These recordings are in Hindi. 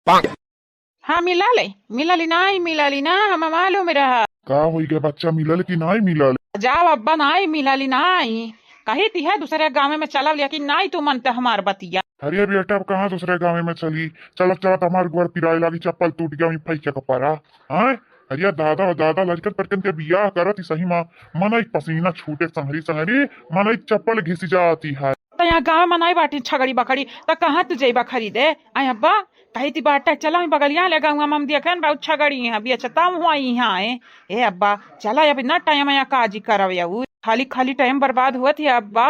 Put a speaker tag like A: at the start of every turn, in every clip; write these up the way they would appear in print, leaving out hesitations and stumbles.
A: हाँ मिलली नहीं मिलली ना हम मालूम रहा।
B: का होई गया बच्चा, मिलल कि नहीं मिलल?
A: जाओ अब्बा नहीं मिलली नहीं कही थी है दूसरे गाँव में चला लेकिन नहीं तू मनते हमार बतिया।
B: अरे बेटा, अब कहाँ दूसरे गाँव में चली? चलत चलत हमार घर पिराए लागी, चप्पल टूट गया, फैके कपारा। हाँ, अरे दादा दादा लड़कन पटकन के बियाह करत ही सही माँ। मन एक पसीना छूटे संहरी संहरी, मन एक चप्पल घिस जाती है।
A: तो यहाँ गाँव में नहीं बाटी छगड़ी बकड़ी तो कहाँ तू जेबा खरीदे आई अब्बा। कही थी बाटा चला बगलिया ले गाँव में देखे बहुत छगड़ी है बेचता हुआ यहाँ है। ए अब्बा चला अभी ना टाइम यहाँ काजी करव खाली खाली टाइम बर्बाद हुआ थी अब्बा।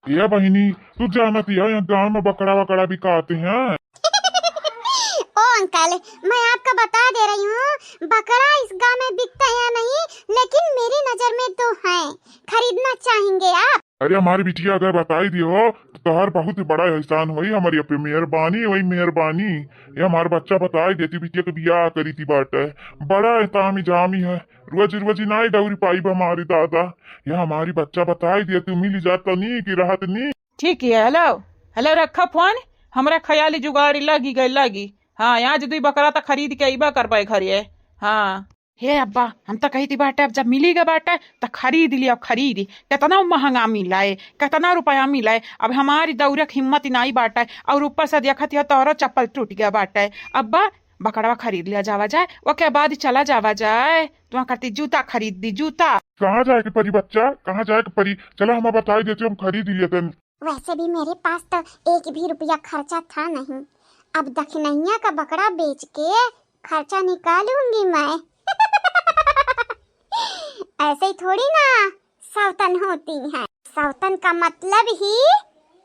B: ये बहिनी, तू जानती है यहाँ गाँव में बकरा वकड़ा भी कहते हैं।
C: ओ अंकल, मैं आपको बता दे रही हूँ, बकरा इस गांव में बिकता है या नहीं, लेकिन मेरी नजर में तो है। खरीदना चाहेंगे आप?
B: अरे हमारी बिटिया अगर बताई दियो तो तोहर बहुत बड़ा एहसान हुई हमारी अपनी मेहरबानी वही मेहरबानी। ये हमारे बच्चा बताई देती बिटिया के बियाह करी थी बाटे, बड़ा एहतामी जामी है। रोज रोज ना दौरी पाई हमारी दादा, ये हमारी बच्चा बताई दिया तू मिली जाता नहीं की राहत नहीं।
A: ठीक है हेलो हेलो रखा फोन। हमरा ख्याली जुगाड़ी लगी गई लगी। हाँ आज दुई बकरा तो खरीद के अबा कर घरे। हाँ हे अब्बा हम तो कही थी बाटा अब जब मिलेगा बाटा तो खरीद लिया। खरीदी कितना महंगा मिला है, कितना रुपया मिला है। अब हमारी दौड़क हिम्मत नहीं बाटा है और ऊपर से देखा थी तोहरा चप्पल टूट गया बाटा है। अब्बा बकरा खरीद लिया जावा जाए, वो के बाद चला जावा जाए। तुम करती जूता खरीद दी जूता।
B: कहाँ जाए के परी बच्चा, कहाँ जाए के परी? चलो हम बताई देते हम खरीद लिए।
C: वैसे भी मेरे पास तो एक भी रुपया खर्चा था नहीं। अब दखनैया का बकरा बेच के खर्चा निकालूंगी मैं। ऐसे ही थोड़ी ना सौतन होती है, सौतन का मतलब ही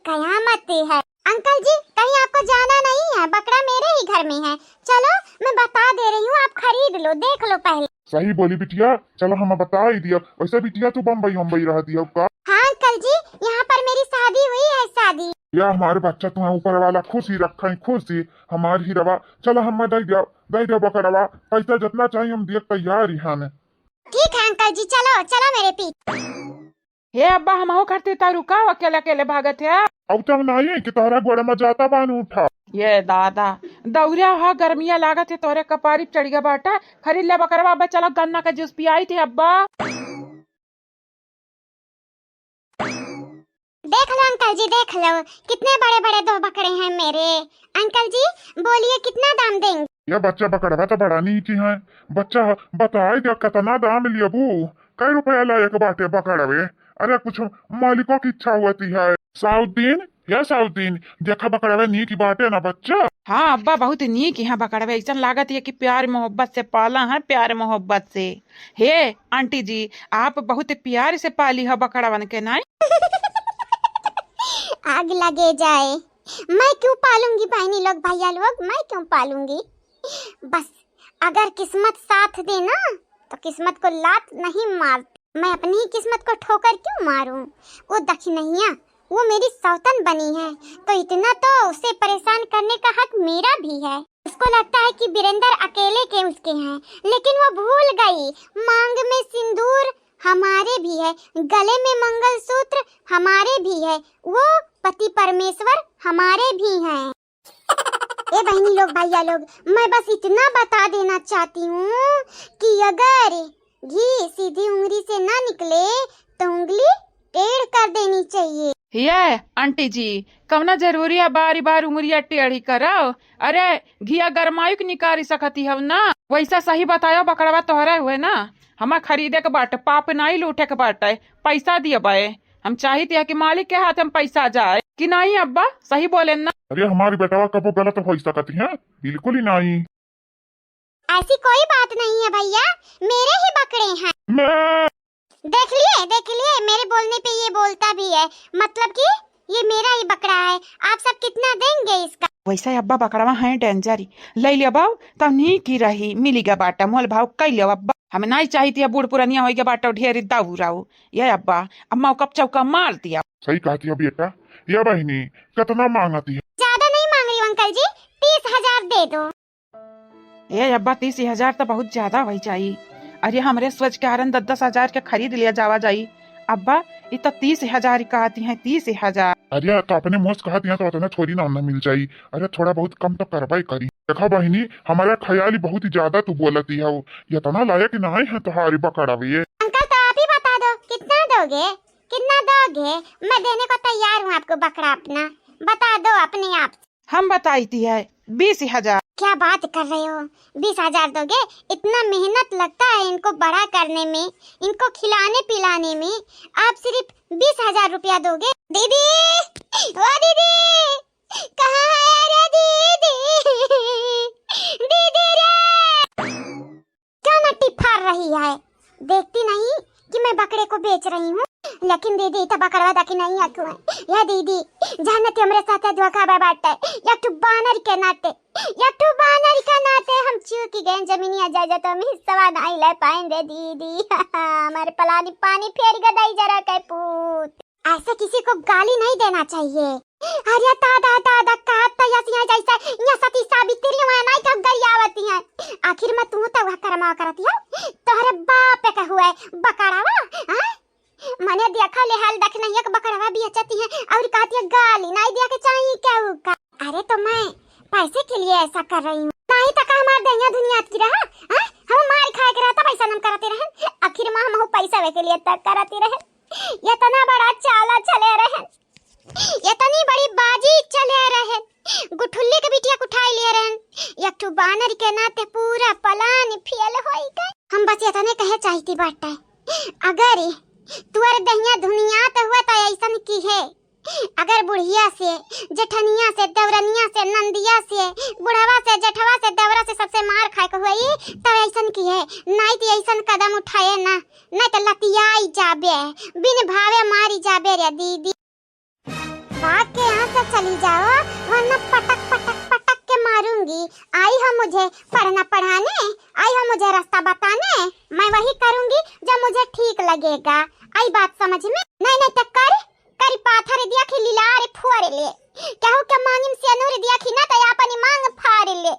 C: कयामत है। अंकल जी कहीं आपको जाना नहीं है, बकरा मेरे ही घर में है। चलो मैं बता दे रही हूँ, आप खरीद लो, देख लो पहले।
B: सही बोली बिटिया, चलो हम बता ही दिया। वैसे बिटिया तू बम्बई रह दिया का?
C: हाँ अंकल जी, यहाँ पर मेरी शादी हुई है। शादी
B: या हमारे बच्चा तुम्हें ऊपर वाला खुशी रखा है, खुशी हमारी ही रवा। चलो हम दे दिया बकरवा, पैसा जितना चाहिए हम दिए तैयार ही हमें।
C: ठीक है अंकल जी, चलो चलो मेरे पीछे।
A: हे अब्बा हम हो करते तारू का अकेले अकेले भागत है।
B: अब तब नहीं कि तोहरा गोड़ में जाता बान उठा।
A: ये दादा दौरिया हा गर्मिया लागत है तोरे कपारी चढ़ गया बाटा। खरीद ले बकरवा। अब्बा चलो गन्ना का जूस पियाई थे अब्बा।
C: देख लो अंकल जी, देख लो कितने बड़े बड़े दो बकरे हैं मेरे। अंकल जी बोलिए कितना दाम देंगे?
B: यह बच्चा बकरवा तो बड़ा नहीं की है। बच्चा बताए दिया कितना दाम लिया बू, कई रुपया लायक बाटे बकरवे। अरे कुछ मालिकों की इच्छा होती है। साउद्दीन या साउद्दीन देखा बकरवे नी की बाटे ना बच्चा।
A: हाँ अब्बा बहुत नीक यहाँ बकरवा ऐसा लागत है कि प्यार मोहब्बत से पाला है, प्यार मोहब्बत से। हे आंटी जी आप बहुत प्यार से पाली है बकरवन के ना।
C: आग लगे जाए, मैं क्यों पालूंगी बहनी लोग भैया लोग, मैं क्यों पालूंगी? बस अगर किस्मत साथ दे ना तो किस्मत को लात नहीं मारती। मैं अपनी ही किस्मत को ठोकर क्यों मारूं? वो दखनैया वो मेरी सौतन बनी है तो इतना तो उसे परेशान करने का हक मेरा भी है। उसको लगता है कि वीरेंद्र अकेले के उसके हैं, लेकिन वो भूल गई मांग में सिंदूर हमारे भी है, गले में मंगलसूत्र हमारे भी है, वो पति परमेश्वर हमारे भी हैं। ए बहनी लोग भैया लोग, मैं बस इतना बता देना चाहती हूँ कि अगर घी सीधी उंगली से ना निकले तो उंगली टेढ़ कर देनी चाहिए।
A: ये आंटी जी कवना जरूरी है बारी बार उंगलिया टेढ़ी करो? अरे घिया गरमायु की निकाली सकती है ना। वैसा सही बतायो बकरवा तोहरे हुए ना। हमें खरीदे के बाटे, पाप नहीं लूटे के बाटे, पैसा दिए बाए। हम चाहते हैं कि मालिक के हाथ में पैसा जाए कि नहीं अब्बा, सही बोले ना?
B: अरे हमारी बेटवा कबो गलत हो सकती है? बिल्कुल ही नहीं।
C: ऐसी कोई बात नहीं है भैया, मेरे ही बकरे हैं।
B: मैं
C: देख लिए मेरे बोलने पे ये बोलता भी है, मतलब कि ये मेरा ही बकरा है। आप सब कितना देंगे इसका?
A: वैसा अब्बा बकरवा है डेंजरी ले लिया बाऊ तब नहीं की रही मिलेगा बाटा मोल भाव कई लिया अब्बा। हमें नहीं चाहिए है बूढ़ पुरानिया हो गया बाटा ढेर दाऊ ये अब्बा अम्मा कब चौका मार दिया।
B: सही कहती है बेटा। यह बहनी कितना मांगती है?
C: ज्यादा नहीं मांग रही अंकल जी, 30,000 दे दो।
A: ये अब्बा 30,000 तो बहुत ज्यादा हो जाई। अरे हमरे सोच के आरन 10,000 के खरीद लिया जावा जाई। अब्बा ये तो 30,000 कहती हैं, 30,000।
B: अरे तो अपने मुझ कहा दिया तो उतना थोड़ी ना मिल जाई। अरे थोड़ा बहुत कम तो करवाई करी। देखा बहनी हमारा ख्याल ही बहुत ही ज्यादा तू बोलती है। वो ये तो ना लायक नहीं है तुम्हारी बकरा भी।
C: अंकल तो आप ही बता दो कितना दोगे, कितना दोगे? मैं देने को तैयार हूँ आपको बकरा अपना, बता दो अपने आप।
A: हम बताई थी है 20,000।
C: क्या बात कर रहे हो, 20,000 दोगे? इतना मेहनत लगता है इनको बड़ा करने में, इनको खिलाने पिलाने में, आप सिर्फ 20,000 रुपया दोगे? दीदी, ओ दीदी, कहाँ है रे दीदी? दीदी रे, क्यों नट्टी फाड़ रही है? देखती नहीं कि मैं बकरे को बेच रही हूँ? लेकिन दीदी तो बकरवा दाकी नहीं आकू है। या दीदी जानते हमरे साथ धोखा बाटे, या तू बानर के नाते, या तू बानर के नाते हम चूक गए जमीनिया जायजा तो हम हिस्सा नहीं ले पाएंगे दीदी। हमारे पलानी पानी फेर गदाई जरा के पूत। ऐसे किसी को गाली नहीं देना चाहिए। अरे दादा दादा कहता यसिया जैसा या सती सावित्री हुआ नहीं कब गरियावती है। आखिर में तू तो वह कर्मा करती है, तोहरे बाप का हुआ बकरावा। हां मने देखा ले हाल देख नहीं एक बकरवा भी अच्छी है और कहती है गाली नहीं दिया के चाहिए क्या होगा। अरे तो मैं पैसे के लिए ऐसा कर रही हूँ, नहीं तो का हमार देंगे दुनिया की रहा। हम मार खाए के रहता पैसा हम करते रहे, आखिर में हम पैसा वे के लिए तक करते रहे। ये तना बड़ा चाला चले रहे, ये तनी बड़ी बाजी चले रहे, गुठुल्ली के बिटिया उठाई ले रहे। एक तो बानर के नाते पूरा पलान फेल होई गए। हम बस ये तने कहे चाहती बाटे, अगर तुअर दहिया दुनिया तो हुआ तो ऐसा की है। अगर बुढ़िया से, जेठनिया से, देवरनिया से, नंदिया से, बुढ़वा से, जेठवा से, देवरा से सबसे मार खाए को हुई तो ऐसा की है। नहीं तो ऐसा कदम उठाए ना, नहीं तो लतियाई जाबे, बिन भावे मारी जाबे रे दीदी। भाग के यहाँ से चली जाओ वरना पटक पटक पटक के मारूंगी। आई हो मुझे पढ़ना पढ़ाने, आई हो मुझे रास्ता बताने, मैं वही करूंगी जो मुझे ठीक लगेगा। आई बात समझ में? नहीं नहीं तो करी पाथर दिया कि लीलारे फुआरे ले, कहू के मांगिम से नूर दिया कि ना तो अपनी मांग फाड़ ले।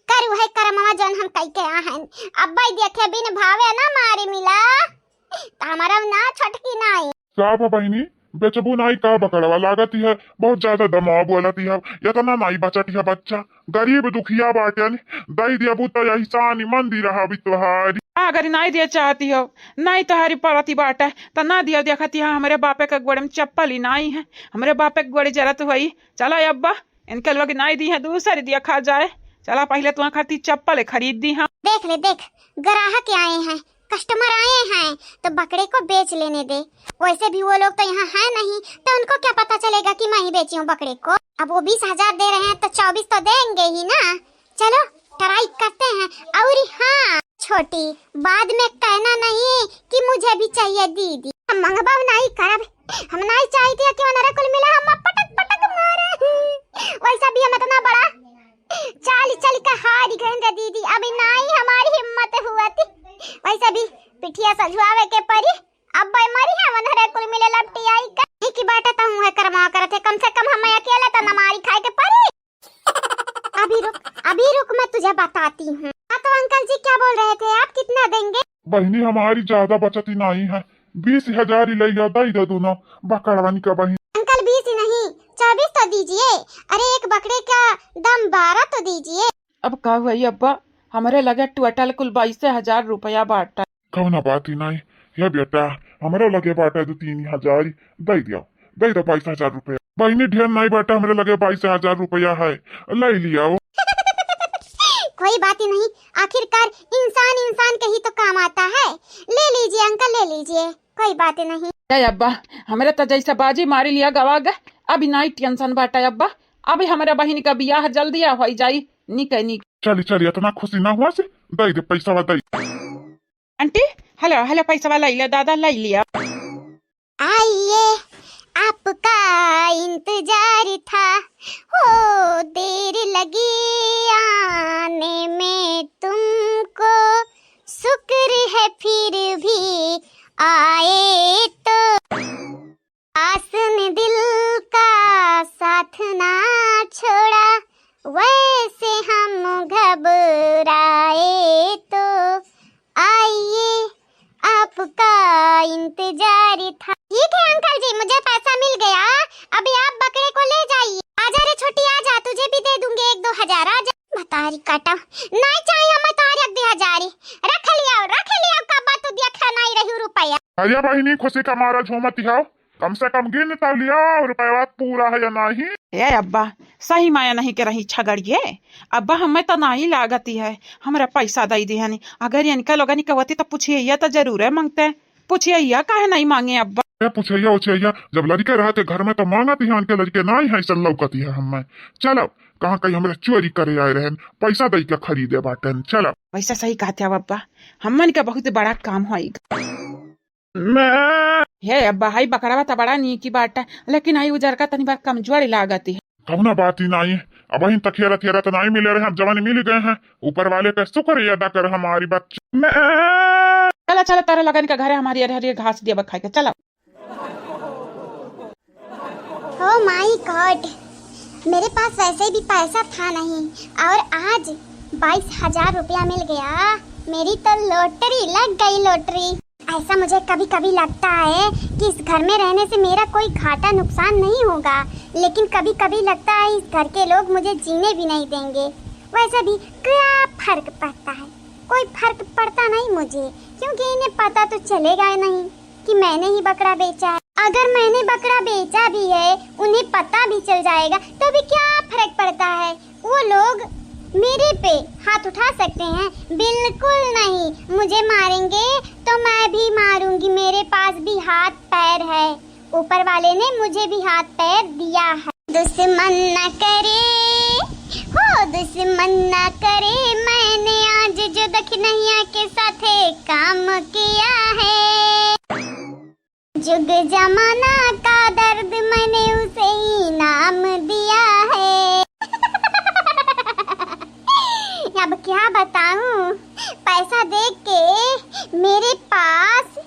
C: कर वही करमवा जन हम कई के आहन। अब्बा देखे बिन भावे ना मारे मिला हमारा ना छटकी नहीं।
B: साफ बहनी बेचबू नाई का बकड़वा लागती है, बहुत ज्यादा दमाव बोलती है। इतना नाई बचती है बच्चा गरीब दुखिया बाटन दई दिया बुता एहसान मंदिर रहा भी तुहारी।
A: अगर नहीं दिया चाहती हो, नहीं तुम्हारी पड़ती बाटा तो ना दिया देखती है। हमारे बापे के गोड़े में चप्पल ही नहीं है, हमारे बापे के गोड़े जरूरत हुई। चला अब्बा इनके लोग नहीं दी है, दूसरी दिया खा जाए। चला पहले तुम्हारे खाती चप्पल खरीद दी है।
C: देख ले देख, ग्राहक आए हैं, कस्टमर आए हैं तो बकरे को बेच लेने दे। वैसे भी वो लोग तो यहाँ है नहीं तो उनको क्या पता चलेगा कि मैं ही बेची हूँ बकरे को। अब वो 20,000 दे रहे हैं तो 24 तो देंगे ही ना। चलो ट्राई करते हैं। और हाँ छोटी, बाद में कहना नहीं कि मुझे भी चाहिए दीदी। हम मंगवा नहीं करब, हम नहीं चाहते कि वनरे कुल मिला हम पटक पटक मारे। वैसा भी हम इतना बड़ा चाल चल का हार गए दीदी, अभी नहीं हमारी हिम्मत हुआ थी। वैसा भी पिठिया सजवावे के परी अब मरी है वनरे कुल मिले लपटी आई का की बाटा तो हुए करमा करते। कम से कम हम अकेला तो नमारी खाए के परी। अभी रुक मैं तुझे बताती हूँ। तो अंकल जी क्या बोल रहे थे आप, कितना देंगे?
B: बहनी हमारी ज्यादा बचत ही नहीं है, 20,000 ही ले जाता ही दोनों बकड़वानी का बहनी।
C: अंकल 20 ही नहीं 24 तो दीजिए। अरे एक बकरे का दाम 12 तो दीजिए।
A: अब का हुई अब्बा, हमारे लगे टोटल कुल 22,000 रुपया बाटा।
B: कौना बात ही नहीं ये बेटा, हमारे लगे बाटा तो 3,000 दे दिया, दे दो 22,000 रुपया। बहनी ढेर नहीं बाटा, हमारे लगे 22,000 रुपया है, ले लिया।
C: कोई बात ही नहीं, आखिरकार इंसान के ही तो काम आता है। ले लीजिए अंकल ले लीजिए, कोई बात नहीं।
A: अब्बा हमारे तो जैसा बाजी मारी लिया गवा गए, अभी नहीं टेंशन बाटा अब्बा। अभी हमारे बहन का बियाह जल्दी हो जाई। निक
B: चली इतना खुशी ना हुआ से दे दे पैसा दे।
A: आंटी हेलो हेलो पैसा वाला ले दादा ले लिया।
C: आइए आपका इंतजार था, हो देर लगी आने में तुमको, शुक्र है फिर भी आए तो। आसन दिल का साथ ना छोड़ा, वैसे हम घबराए तो। आइए आपका इंतजार देंगे 1-2 हजार आ जा। बतारी काटा नहीं चाहिए मैं तारे 1-2 हजार रख लिया कब तो देखा नहीं रही रुपया।
B: अरे बहिनी खुशी का मारा झूमती हो, कम से कम गिन तो लिया रुपया पूरा है या नहीं।
A: ए अब्बा सही माया नहीं के रही छगड़िए अब्बा हमें तो नहीं लागती है हमरा पैसा दई दी हनी अगर इनका लोगनी कहती तो पूछिए तो जरूर है मांगते पूछिए काहे नहीं मांगे अब्बा।
B: पूछैया उछैया जब लड़के रहते घर में तो मांगा थी के लड़के नहीं है सन लौकती है हमें। चलो कहाँ कहीं हमरा चोरी करे आए रहे पैसा दई के खरीदे बाटन। चलो
A: वैसा सही कहते अब अब्बा हमन का बहुत बड़ा काम होएगा। हे अब्बा हाई बकरावा तो बड़ा नीकी बात है लेकिन हाई उजर का तनी बार कमजोरी लागती है।
B: कौना बात ही नहीं अब इन तखियारा थियारा तो नहीं मिले रहे हम जवानी मिल गए हैं ऊपर वाले का शुक्र अदा कर हमारी बच्ची।
A: चला चला तारा लगन का घर है हमारी हरी हरी घास दिया खाए के चला।
C: ओ माय गॉड मेरे पास वैसे भी पैसा था नहीं और आज 22,000 रुपया मिल गया। मेरी तो लॉटरी लग गई लॉटरी। ऐसा मुझे कभी कभी लगता है कि इस घर में रहने से मेरा कोई घाटा नुकसान नहीं होगा लेकिन कभी कभी लगता है इस घर के लोग मुझे जीने भी नहीं देंगे। वैसे भी क्या फर्क पड़ता है, कोई फर्क पड़ता नहीं मुझे क्योंकि इन्हें पता तो चलेगा नहीं कि मैंने ही बकरा बेचा है। अगर मैंने बकरा बेचा भी है उन्हें पता भी चल जाएगा तो भी क्या फर्क पड़ता है। वो लोग मेरे पे हाथ उठा सकते हैं? बिल्कुल नहीं। मुझे मारेंगे तो मैं भी मारूंगी, मेरे पास भी हाथ पैर है। ऊपर वाले ने मुझे भी हाथ पैर दिया है। दुश्मन न करे हो दुश्मन न करे मैंने आज जो दखनैया के साथ काम किया है। जुग जमाना का दर्द मैंने उसे ही नाम दिया है। अब क्या बताऊं, पैसा देख के मेरे पास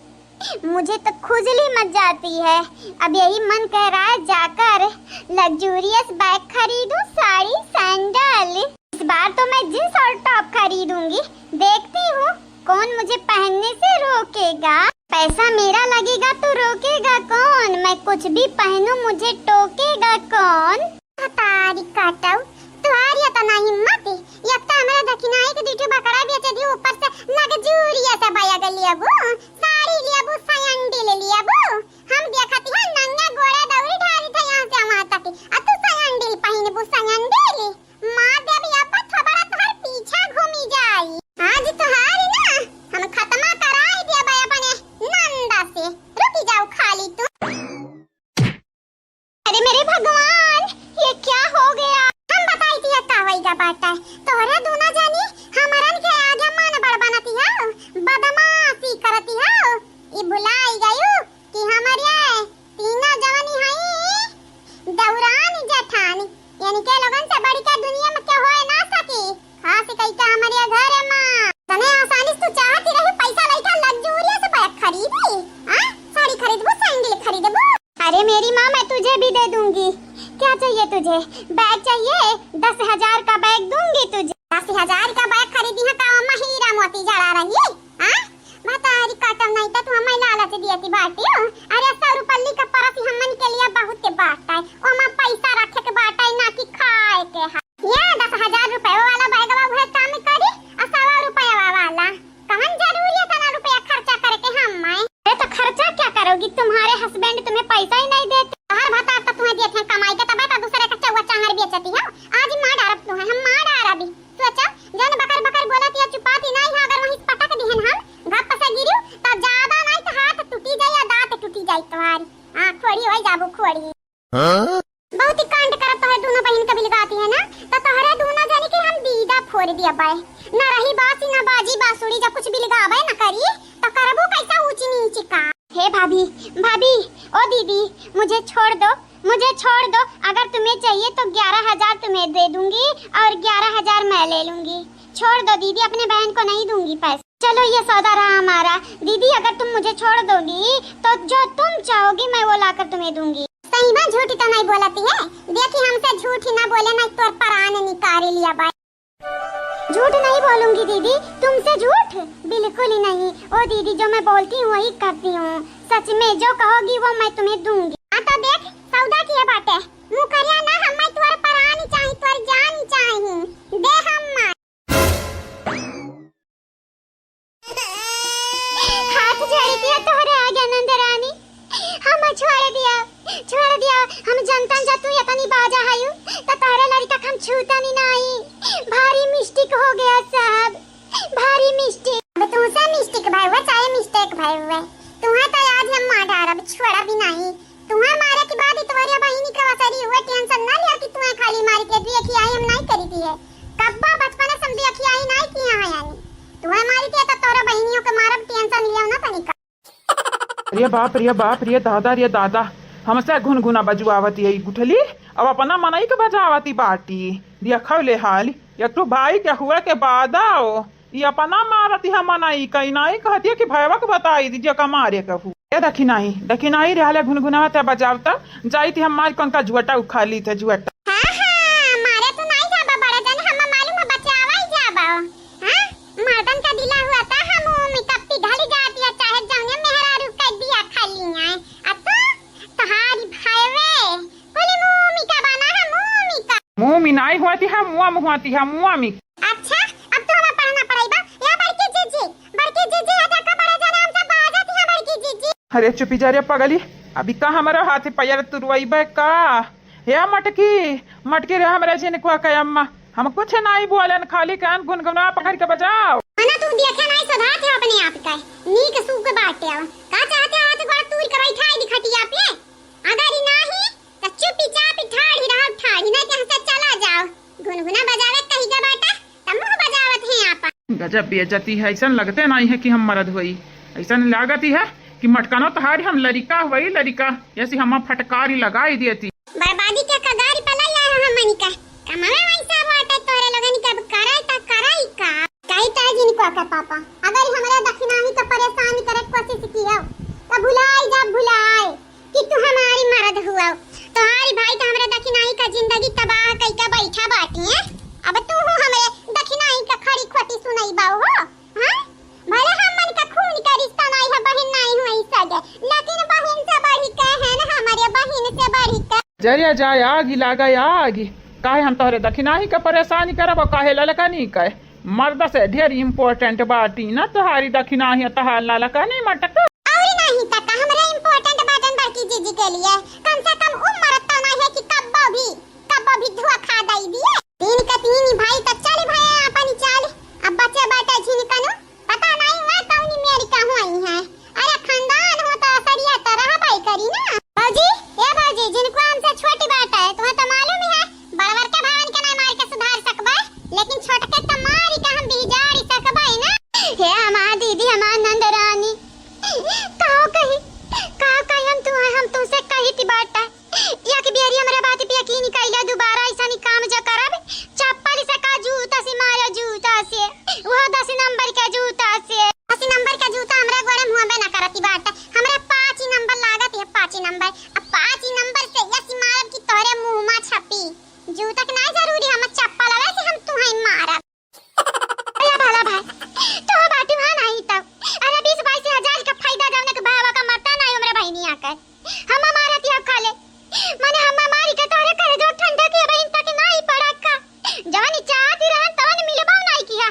C: मुझे तो खुजली मच जाती है। अब यही मन कह रहा है जाकर लग्जूरियस बैग खरीदूं, साड़ी सैंडल। इस बार तो मैं जींस और टॉप खरीदूंगी। देखती हूँ कौन मुझे पहनने से रोकेगा। पैसा मेरा लगेगा तो रोकेगा कौन? मैं कुछ भी पहनूं मुझे टोकेगा कौन? तारी काटाऊ तुम्हारी तो नहीं हिम्मत एक तो हमारा दखिनाई के दीठो बकरा बेचे दी ऊपर से लग्जूरियस बाया गलिया बू साड़ी लिया बू सैंडल लिया बू। हम देखती है नंगा गोरा दौरी ढारी था यहां से वहां तक आ तू सैंडल पहने बू सैंडल मार दे भी अब थोड़ा तोहर पीछा घूमी जाई। आज तोहारी ना हम खत्म कराई दिया बे अपने नंदा से। रुक जाओ खाली तू। अरे मेरे भगवान ये क्या हो गया? हम बताई थी कावई का बाटा तोहरा दोना जानी हमारन के आगे मन बड़ बनती है बदमाशी करती है। ई भुलाई गयो कि हमारे तीनों जवानी है दौरान जठानी यानी के लोगन से बड़ी का दुनिया में क्या होए ना सकी। खास कई का हमारे घर में तने आसानी से तू चाहती रही पैसा लेके लग्जूरियस बैग खरीदी हां साड़ी खरीदबो सैंडल खरीदबो। अरे मेरी माँ मैं तुझे भी दे दूंगी। क्या चाहिए तुझे? बैग चाहिए? 10,000 का बैग दूंगी तुझे। 10,000 का बैग खरीदी है का हीरा मोती जड़ा रही हां बतारी काटम नहीं तो तू हमें लालच दियती बाटी। अरे 100 रुपये का परस हमन के लिए बहुत बाटा है ओ मां पैसा रखे के बाटा है ना कि खाए के है। ये 10,000 रुपए वाला बैग वा उहे काम करी और 100 रुपए वाला कौन जरूरी है तना रुपया खर्चा करके हम मैं। अरे तो खर्चा क्या करोगी? तुम्हारे हस्बैंड तुम्हें पैसा ही नहीं देते। हर भाता तो तुम्हें देते हैं कमाई के तब तो दूसरे का चौवा चांगर बेचती है। आज मां डारब तू है हम मां डारा भी सोचा जन बकर बकर बोलती है चुपाती नहीं है। अगर वहीं पटक दिहन हम घप से गिरियो तो ज्यादा नहीं तो हाथ टूटी जाए या दांत टूटी जाए तुम्हारी। हां खोड़ी होई जाबू खोड़ी। बहुत ही कांड करत है दोनों बहन कभी लगाती है ना तो तोहरे दोनों जानी कि हम दीदा फोड़ दिया बाय ना रही बासी ना बाजी बांसुरी जब कुछ भी लगावे ना करी तो करबो कैसा ऊंची नीची का। हे भाभी भाभी ओ दीदी मुझे छोड़ दो अगर तुम्हें चाहिए तो 11,000 तुम्हें दे दूंगी और 11,000 मैं ले लूंगी। छोड़ दो दीदी अपने बहन को नहीं दूंगी पैसे। चलो ये सौदा रहा हमारा। दीदी अगर तुम मुझे छोड़ दोगी तो जो तुम चाहोगी मैं वो लाकर तुम्हें दूंगी। सही में झूठी तो नहीं बोलती है। देखी हमसे झूठी ना बोले ना तोर प्राण निकाल लिया बाय। झूठ नहीं बोलूंगी दीदी तुमसे झूठ बिल्कुल ही नहीं। ओ दीदी जो मैं बोलती हूँ वही करती हूँ। सच में जो कहोगी वो मैं तुम्हें दूंगी। तो देख सौदा किए बाटे मुँह करिया ना हम तुम्हारे प्राण चाही तुम्हारी जान चाही छूता नहीं, भारी मिस्टेक हो गया साहब, भारी मिस्टेक। अब तुमसे मिस्टेक भाई हुआ चाहे मिस्टेक भाई हुआ, तुम्हें तो आज हम मार डाला छोड़ा भी नहीं। तुम्हें मारे के बाद तुम्हारी बहनी का वसरी हुआ, टेंशन ना लिया कि तुम्हें खाली मार के दी खियाई हम नहीं करी थी है। कब्बा बचपन में समझी खियाई नहीं किया है, यानी तुम्हें मारी थी तो तोरा बहनियों के मारब टेंशन लिया ना तनिका।
A: रे बाप रे बाप रे दादा रे दादा, हमसे गुनगुना बजुआवती है गुठली, अब अपना मनई के बजावती बाटी दिया खवले हाल। एक तो भाई के हुए के बाद आओ ये अपना मारती है मनई, कहीं नहीं कहती है कि भैया के बताई दीजिए का मारे कहू। ये दखी नहीं रे गुनगुनावता बजावता जाई थी हम मार कौन का जुआटा उखा ली थे जुआटा।
C: हां हां मारे तो नहीं जाबा बड़ा जन, हम मालूम है बचावा ही जाबा। हां मर्दन का दिला हुआ था हम में कपटी ढली जाती है, चाहे जाने मेहरा रुक कर दिया खाली है। अब तहारी भाईवे बोले मुमी का बना है, मुमी का
A: मुमी नहीं होती है मुआ मुआती है मुआ मी।
C: अच्छा अब तो हमें पढ़ना पड़ेगा। या बड़की जीजी आधा का बड़ा जना हमसे बाजती है बड़की जीजी।
A: अरे चुपी जा रे पगली, अभी का हमारा हाथ पैर तुरवाई बे का या मटकी रे हमारे जी ने कहा अम्मा हम कुछ नहीं बोलन, खाली कान गुनगुना पकड़ के बजाओ।
C: मना तुम देखे नहीं सुधारते हो अपने आप का, नीक सूख बाटे हो का चाहते हो तो गोड़ तूर के बैठाई दी खटिया पे। अगर नहीं तो चुपचाप ठाड़ी रहो, ठाड़ी नहीं कि हमसे चला जाओ। गुनगुना बजावे कहीं का बाटा तब मुंह बजावत है आप।
A: गजब बेइज्जती है, ऐसा लगते नहीं है कि हम मर्द हुई, ऐसा लागती है कि मटकानो तहारी हम लड़का हुई लड़का जैसी हम फटकारी लगाई देती।
C: बर्बादी के कगारी पे ला हम मनिका कमावे वैसा बाटे तोरे लोगन के कराई का काई ता जिन को का पापा। अगर हमरा दक्षिणाही का परेशान करे कोशिश किया तो भुलाए कि तू हमारी मर्द हुआ। तुम्हारी भाई तो हमरा दक्षिणाही का जिंदगी तबाह कई का बैठा बाटी है। अब तू हमरे दक्षिणाही का खड़ी खोटी सुनाई बाऊ हो। हां भले हम मन का खून का रिश्ता नहीं है, बहन नहीं हुई सगे, लेकिन बहन से बढ़ी के है ना, हमारे बहन से बढ़ी के
A: जरिया जाए आगी लागा आगी। काहे हम तोहरे दक्षिणाही का परेशानी करब, काहे ललका नहीं कहे मर्द से ढेर इम्पोर्टेंट बाटी ना तहारी दक्षिणाही तहार ललका नहीं मटक।
C: और नहीं तक हमरा इम्पोर्टेंट बाटन बड़की जीजी के लिए कम से कम उम्र तो नहीं है कि कब्बो भी धुआ खा दई दिए। तीन का तीन भाई तो चल भाई अपन चल। अब बच्चे बाटे छिनकनु पता नहीं मैं कौन मेरी का हुई है। अरे खानदान हो तो असरिया तो रह भाई करी ना। बाजी ये बाजी जिनको हमसे छोटी बात है तुम्हें तो मालूम ही है, बड़वर के भान के नहीं मार के सुधार सकबा, लेकिन छोटके तो मारी का हम बिजाड़ी सकबा ना। हे हमार दीदी हमार नंदरानी कहो हम तुमसे कही थी बात या कि बिहारी हमरा बात पे यकीन कइला दोबारा ऐसा नहीं काम जा करब। चप्पल से का जूता से मारा जूता से वो 10 नंबर का जूता से 10 नंबर का जूता हमरा गोड़े मुंह में ना करती बात। हमरा 5 नंबर लागत है 5 नंबर। अब 5 नंबर से यसी मारब कि तोरे मुंह में छपी जूता के ना जरूरी हम चप्पल आवे से हम तुम्हें मारब। अरे भला भाई तो बाटी वहां नहीं तब अरे 20-22 हजार का फायदा जाने के भावा का मरता नहीं हमरा बहनी आकर हम मारती है खाले माने हम मारी के तोरे करे जो ठंडा के बहन तक नहीं पड़ा का जवानी चाहती रहन तवन मिलबा नहीं किया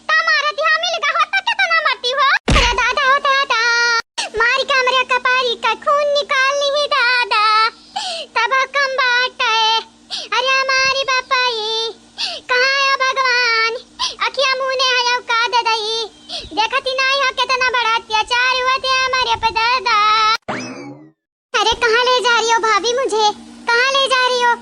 C: ता मारती हम मिल गा होता के तना मरती हो। अरे दादा होता था मार के हमरे कपारी का खून निकाल ली दादा तब कम बात है। अरे हमारी बापा ये कहां है भगवान अखियां मुंह ने आया का ददई देखती नहीं हो कितना बड़ा अत्याचार हुआ थे हमारे पे दादा। अरे कहाँ ले जा रही हो भाभी, मुझे कहाँ ले जा रही हो?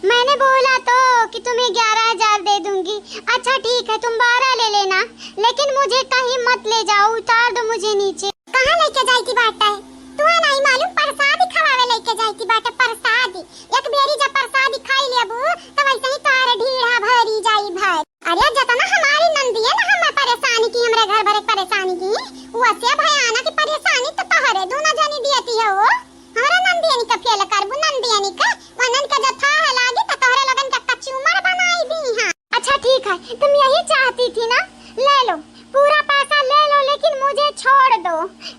C: मैंने बोला तो कि तुम्हें 11,000 दे दूंगी। अच्छा ठीक है तुम 12 ले लेना, लेकिन मुझे कहीं मत ले जाओ, उतार दो मुझे नीचे। कहाँ लेके जाती बाटा है तुम्हें नहीं मालूम? प्रसादी खवावे लेके जाती बाटा प्रसादी। एक बेरी जब प्रसादी खाई लेबू तो वैसे ही तार ढीढ़ा भरी जाई भर। अरे जतना हमारी नंदी है ना हमें परेशानी की हमरे घर भरे परेशानी की वैसे भयानक की परेशानी तो तोहरे दोनों जनी देती है वो। हमारा नंदियानी का फेल करबू नंदियानी का वनन का जथा है लागे तो तोहरे लगन का कचूमर बनाई दी। हां अच्छा ठीक है तुम यही चाहती थी ना, ले लो पूरा पैसा ले लो, लेकिन मुझे छोड़ दो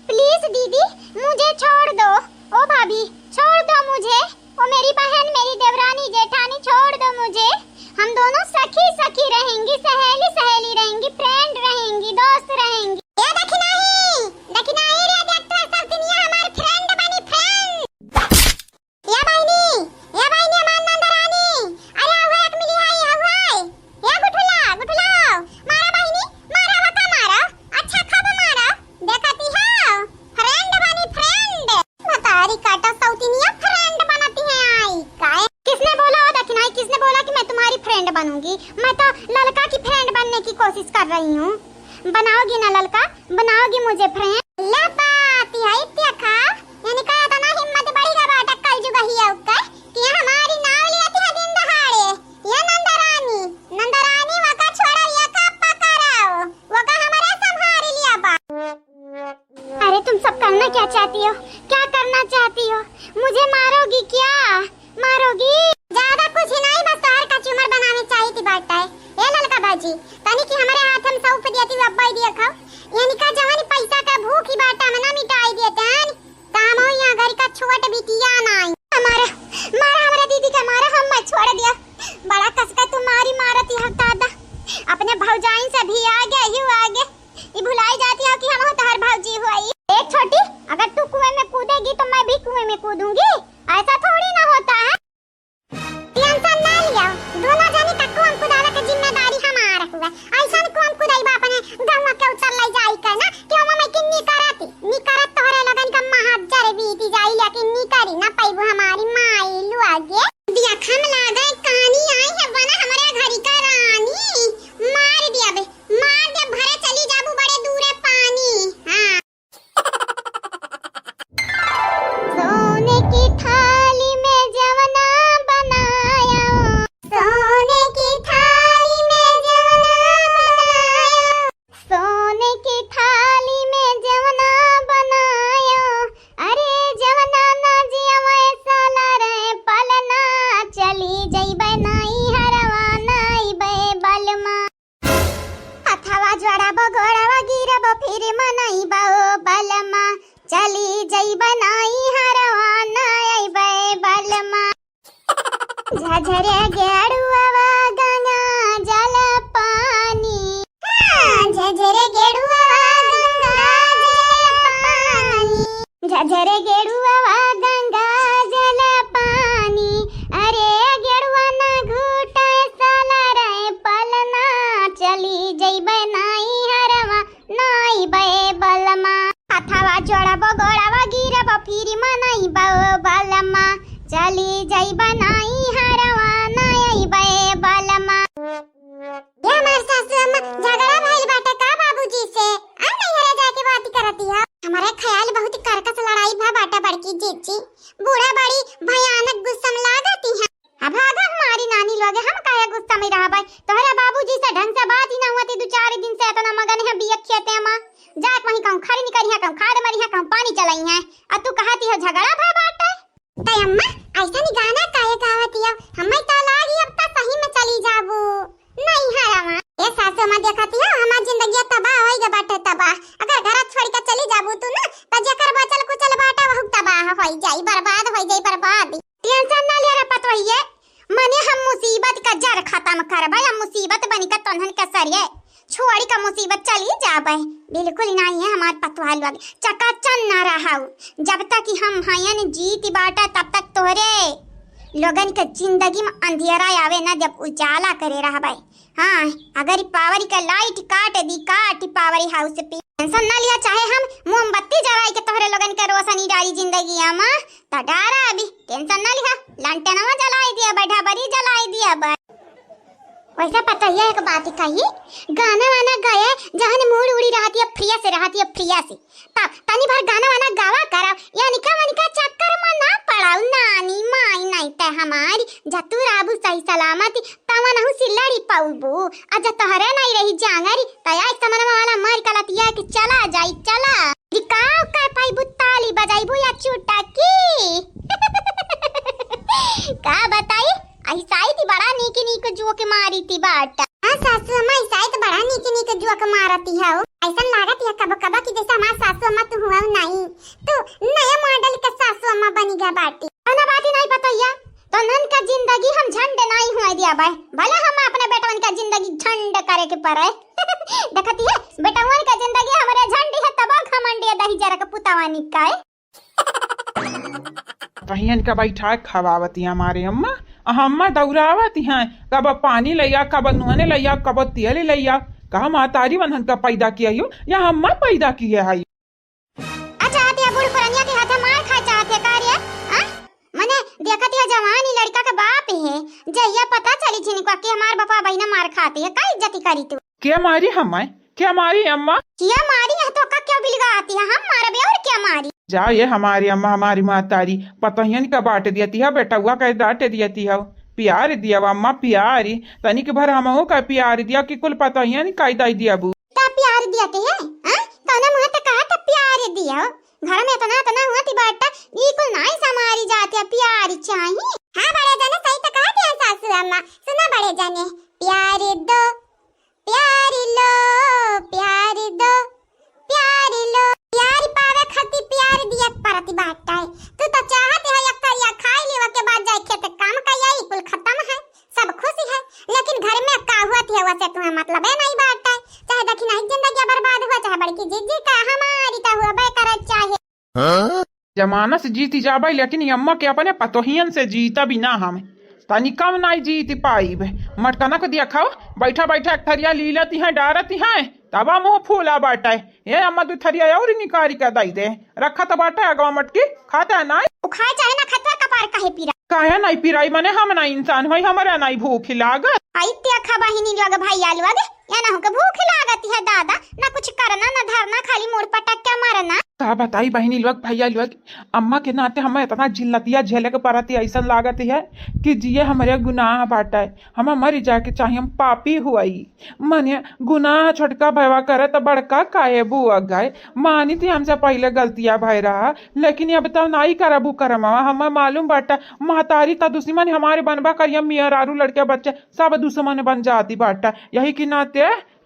C: प्लीज दीदी, मुझे छोड़ दो। ओ भाभी छोड़ दो मुझे, ओ मेरी बहन मेरी देवरानी जेठानी छोड़ दो मुझे। हम दोनों सखी सखी रहेंगी, सहेली सहेली रहेंगी, फ्रेंड रहेंगी, दोस्त रहेंगी। ये देखी नहीं रे देख तो सब दुनिया हमारे फ्रेंड बनी फ्रेंड। ये बहनी हमार नंदरानी अरे हुआ एक मिली है हुआ बनूंगी। मैं तो ललका की फ्रेंड बनने की कोशिश कर रही हूँ। बनाओगी ना ललका, बनाओगी मुझे फ्रेंड। ले बात है इत्या खा यानी का तो ना हिम्मत बढ़ेगा बाटा कल जुगा ही उका कि हमारी नाव लिया थी दिन दहाड़े। ये नंदरानी वका छोड़ा लिया का पकड़ाओ वका हमारा संभाल लिया बा। अरे तुम सब करना क्या चाहती हो, क्या करना चाहती हो? मुझे मारोगी क्या? मारोगी? ज्यादा कुछ ही नहीं, बस तार का चुमर बनाने चाहिए थी बाटा है। ए ललका बाजी तनी कि हमारे हाथ हम सौंप दिया थी अब्बा दिया खाओ यानी का जवानी पैसा का भूख ही बाटा में ना मिटाई देते हैं। काम हो यहाँ घर का छोट बिटिया नहीं हमारा मारा हमारे दीदी का मारा हम मैं छोड़ दिया। बड़ा कसका तुम्हारी मारती है दादा अपने भौजाइन से भी आगे ही आगे ये भुलाई जाती है कि हम तोहर भौजी हुई। एक छोटी अगर तू कुएं में कूदेगी तो मैं भी कुएं में कूदूंगी, ऐसा थोड़ी ना होता है। टेंशन ना लिया, दोनों जनी का कुआं कुदाला का जिम्मेदारी हमारा हुआ। ऐसा कुआं कुदाई बाप ने गांव के उतर लाई जाई का ना कि हम मैं किन्नी करत तोहरे लगन का महाजर बीती जाई लेकिन नी करी ना पाइबो हमारी माई लु आगे दिया खम लागे कहानी आई है बना हमारे घरी का रानी मार दिया बे मार दे भरे चली जाबू बड़े दूरे पानी। हां सोने की थाली में जवना बनाया, सोने की थाली में जवना बनाया, सोने की थाली में जवना बनाया। अरे जवना ना जिया वैसा ला रहे पलना चली जइबे नाई हरवा नाई बे बलमा अथवा जड़ा बगड़वा गिरब फिर मनई बो बलमा चली जइबे नाई हरवा नाई बे बलमा। झझरे गेड़ुआ गंगा जल पानी, झझरे गेड़ुआ गंगा जल पानी, झझरे गेड़ुआ गंगा जल पानी। अरे गेड़ुआ ना घूटे साला रे पलना चली जइबे नाई हरवा नाई बे बलमा अथवा जोड़ा बगड़वा गिरब फिर मनई बो बलमा चली जइबे नाई हरवा नाई बे बलमा। ये हमार सासू अम्मा झगड़ा भइल बाटे का बाबूजी से आ नहीं हरे जाके बात करती है। हमारे ख्याल बहुत करकस लड़ाई भा बाटा बड़की जीजी बूढ़ा बड़ी भयानक गुस्सा में लागती है। अब आगा हमारी नानी लोग हम काहे गुस्सा में रहा भाई तोहरा बाबूजी से ढंग से बात ही ना हुआ थी दो चार दिन से इतना मगन है बिया खेते मां जाक वहीं कहूं खरी निकरी है कहूं खाद मरी है कहूं पानी चलाई है अब तू कहती है झगड़ा भा बाटे। तय अम्मा ऐसा नहीं गाना काहे गावती है हमें तो लागी अब तक सही में चली जाबू नहीं है अम्मा। ए सासू मां देखती है हमार जिंदगी तबाह होई गे बाटे तबाह अगर घर छोड़ के चली जाबू तू ना त जेकर बचल कुचल बाटा बहुत तबाह होई जाई बर्बाद होई जाई बर्बाद। टेंशन ना ले रे पतवइये मने हम मुसीबत का जड़ खत्म करबे हम मुसीबत बनी का तोहन का सरिये छोड़ी का मुसीबत चली जाबे बिल्कुल नहीं है हमार पतवाल लोग चकाचन ना रहाऊ जब तक कि हम हयन जीत बाटा तब तक तोरे लोगन के जिंदगी में अंधेरा आवे ना जब उजाला करे रहबे। हाँ अगर पावरी का लाइट काट दी काट पावरी हाउस पे टेंशन ना लिया चाहे हम मोमबत्ती जलाई के तोहरे लोगन के रोशनी डाली जिंदगी आमा त डारा अभी टेंशन ना लिया लंटेनवा जलाई दिया बैठा बरी जलाई दिया बा। वैसा पता है एक बात कही गाना वाना गाए जहन मूड उड़ी रहती है फ्रिया से तब तनी भर गाना वाना गावा करा यानी का चक्कर में ना पड़ाऊ नानी माई नहीं ते हमारी जतू राबू सही सलामती तवा नहु सिल्लाड़ी पाऊबू अज तोहरे नहीं रही जांगरी तया समन वाला मार कलतिया कि चला जाई चला दिखाओ का पाई बुताली बजाईबू या चुटकी का बताई ऐसाई थी बड़ा नीके नीके जुआ के मारी थी बाटा। हां सासू अम्मा ऐसाई तो बड़ा नीके नीके जुआ के मारती है ऐसा लागत है कब कब की जैसा हमार सासू अम्मा तो हुआ नहीं तो नया मॉडल का सासू अम्मा बनी गया बाटी अना बात नहीं पता तो नन का जिंदगी हम झंड नहीं हुआ दिया भाई भला हम अपने बेटवन का जिंदगी झंड करे के परे देखती है बेटवन का जिंदगी हमारे झंड है तब घमंडी दही जरा का पुतावानी का
A: बहन का बैठा खवावती हमारे अम्मा अम्मा दौड़ावती हैं कब पानी लैया कब नूने लैया कब तेल लैया कहा मातारी बंधन का पैदा किया हो या अम्मा पैदा किया है।
C: अच्छा आते बूढ़ पुरानिया के हाथ मार खा चाहते कार्य हां मने देखत है जवान ही लड़का का बाप है, जहिया पता चली जिनको कि हमार बापा बहिना मार खाते है, का इज्जती करी तू?
A: क्या मारी हमें? क्या मारी अम्मा?
C: क्या मारी है तो का क्या बिलगा आती है, हम मारबे और क्या मारी?
A: जा ये हमारी अम्मा हमारी मातारी पतहियन का बांट देती है, बेटा हुआ कह डांट देती है, प्यार दिया अम्मा प्यारी तनिक भर हमहू का प्यार दिया कि कुल पतहियन का दई दिया बू
C: ता प्यार दिया के है कौन मुंह ते कहा था प्यार दिया? घर में इतना हुआ थी बाटा ई कुल नहीं समारी जाते, प्यार चाहिए। हां बड़े जाने सही तो कहा दिया सासू अम्मा, सुना बड़े जाने, प्यार दो प्यार लो प्यार दो प्यार लो, प्यार पावे खाती प्यार दिया परती बाटा है। तू तो चाहते है यक्करिया खाई लेवा के बाद जाए खेत काम का, यही कुल खत्म है, सब खुशी है, लेकिन घर में का हुआ थी वैसे तुम्हें मतलब है नहीं बाटा है, चाहे देखी नहीं जिंदगी बर्बाद हुआ चाहे बड़की जीजी का हमारी का हुआ बेकार चाहे
A: जमाना से जीती जाबे, लेकिन अम्मा के अपने पतोहियन से जीता भी ना हम तनी कम नहीं जीत पाई। मटकना को दिया खाओ, बैठा बैठा थरिया ली लेती है डारती है, तबा मुंह फूला बाटा है। ये अम्मा दू थरिया और निकारी का दई दे रखा तो बाटा है गाँव मटकी खाता है नहीं
C: उखाए चाहे ना खतरा कपार काहे पीरा,
A: काहे नहीं पिराई मने हम ना इंसान होई, हमारा नहीं भूख लागत
C: आई ते खा बहिनी लग भाई आलू आगे या ना हो के भूख लागती है दादा, ना कुछ करना ना धरना, खाली मुड़ पटक के मरना।
A: का बताई बहनी लोग भैया लोग अम्मा के नाते हमें इतना जिल्लतिया झेले के परती ऐसा लागत है कि जिये हमारे गुनाह बाटा है, हम मर जाके चाहिए हम पापी हुई मने गुनाह छोटका भैया करे तो बड़का काहे बुआ गए, मानी थी हमसे पहले गलतियां भय रहा, लेकिन अब तो नहीं करबू करमवा, हमें मालूम बाटा महतारी तो दुश्मन हमारे बनबा करिए, मियाँ आरू लड़के बच्चे सब दुश्मन बन जाती बाटा, यही के नाते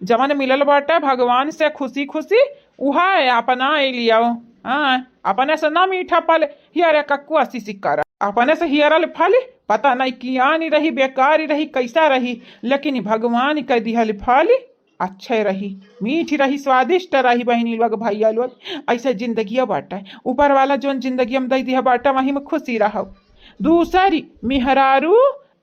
A: जवन मिलल बाटा भगवान से खुशी खुशी उहा अपना लिया। हाँ अपने से ना मीठा फल हियर कक्कुआ सी कर अपने से हियरल फल पता नहीं किया नहीं रही बेकार रही कैसा रही, लेकिन भगवान कह दिहल फल अच्छे रही मीठी रही स्वादिष्ट रही। बहनी लोग भैया लोग ऐसे जिंदगी बाटा ऊपर वाला जो जिंदगी में दे दिया बाटा वही में खुशी रहो। दूसरी मिहरारू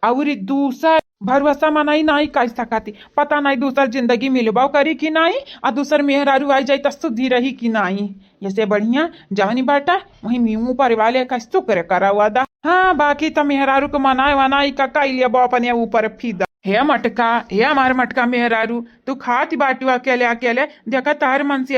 A: और दूसर भरोसा मनाई नहीं कह सकती, पता नहीं दूसर जिंदगी मिलबाओ करी कि नहीं, और दूसर मेहरारू आई जाए तो शुद्धि रही कि नहीं, जैसे बढ़िया जवनी बाटा वही मुँह पर वाले का शुक्र करा हुआ दा। हाँ बाकी तो मेहरारू को मनाए वनाई का लिया बो अपने ऊपर फीदा। हे मटका हे हमारे मटका मेहरारू तू खाती बाटू अकेले अकेले, देखा तोहर मन से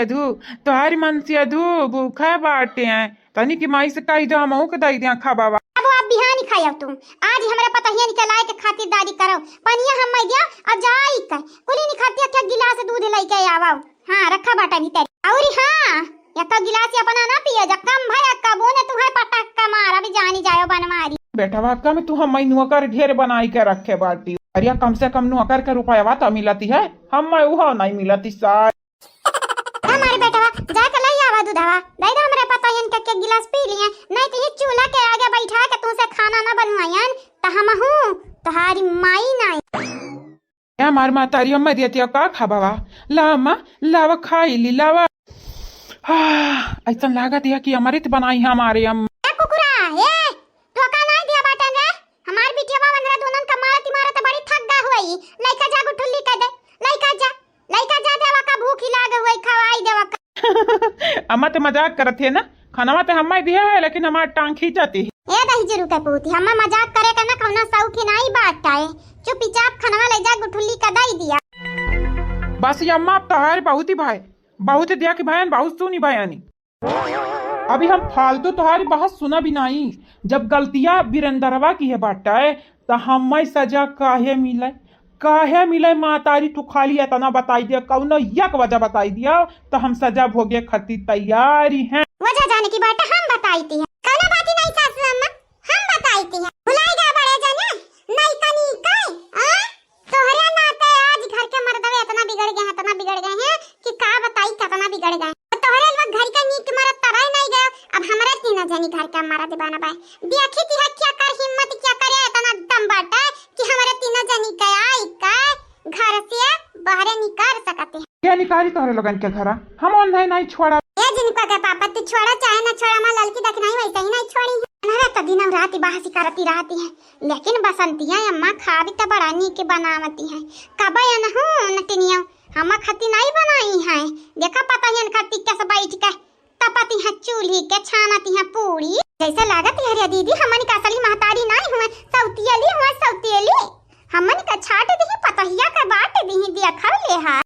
A: अधू भूखा बाटे हैं तनी की माई से कही दो हम के दई दे खा बाबा।
C: अब आप बिहानी खाया तुम आज हमरा पता है निकल आए के खातिरदारी करो, पनिया हम मैं दिया और जाई कर कुली नहीं खाती क्या गिलास दूध लेके आवा। हां रखा बाटा भीतर और हां या तो गिलास अपना ना पिए जा कम भाई अक्का बोने तुम्हारे पटक का मारा भी जानी जायो बनमारी
A: बेटा वाका में तू हम नुकर ढेर बनाई के रखे बाटी, अरे कम से कम नुकर के रुपया तो मिलती है, हम वो नहीं मिलती सार
C: हमारे बेटा जाके ले आवा दूधवा दे दे हमरा पता है के गिलास पी लिए, नहीं तो ये चूल्हा के आगे बैठा के तुमसे खाना ना बनवायन तो हम हूं तुम्हारी माई नहीं।
A: हमार मातारी अम्मा देती का खा बाबा ला अम्मा लावा खाई ली लावा। ऐसा लागत है कि अमृत बनाई है हमारे अम्मा।
C: ए कुकुरा ए तो का नहीं दिया बाटन रे हमार बिटिया वंदरा दोनन का मारती मारत बड़ी थक गा हुई, लइका जा गुठुल्ली कर दे लइका जा देवा का भूख लाग हुई खवाई देवा का।
A: अम्मा तो मजाक करत है ना, खाना तो हम्मा दिया है लेकिन हमार टांग खींचती है।
C: ए दही जरूर के पूती हम्मा मजाक करे का ना कौना सौखी नहीं बाटता है, चुपचाप खाना ले जा गुठुल्ली का दई दिया।
A: बस ये अम्मा तोहार बहुत ही भाई बहुत दिया कि भाई बहुत सुनी बयानी, अभी हम फालतू तुम्हारी बात सुना भी नहीं, जब गलतियां वीरेंद्रवा की है बाटा है तो हमें सजा काहे मिले मातारी तू खाली इतना बताई दिया कौन यक वजह बताई दिया तो हम सजा भोगे खती तैयारी हैं।
C: वजह जाने की बात हम बताई थी कौन बात नहीं सासू अम्मा हम बताई थी भुलाएगा बड़े जाने नहीं कनी काय तोहरे नाते आज घर के मर्दवे इतना बिगड़ गए हैं कि का बताई कितना बिगड़ गए तोहरे लोग घर का नीक मरद तराई नहीं गए, अब हमरा तीन जानी घर का मरद बना बाय देखी थी क्या कर हिम्मत क्या करे इतना दम बाटा कि हमारे तीन जानी का आई का घर से बाहर निकाल सकते हैं।
A: क्या निकाली तोहरे लोगन के घर हम ऑनलाइन नहीं छोड़ा
C: ए जिनको के पापा तू छोड़ा चाहे ना छोड़ा मां लड़की देख नहीं वैसे ही नहीं छोड़ी है ना तो दिन रात बाहसी करती रहती है, लेकिन बसंतियां अम्मा खा भी तो बड़ा नीक बनावती है कबे न हूं नटनिया हम खती नहीं बनाई है, देखा पता है खती कैसे बैठ के तपती है चूल्ही के छानती है पूरी। जैसा लागत है रे दीदी हमन का असली महतारी नहीं हुए, सौतियली हुए सौतियली। हमन का छाट दी पतहिया का बाट दी देखा ले हा।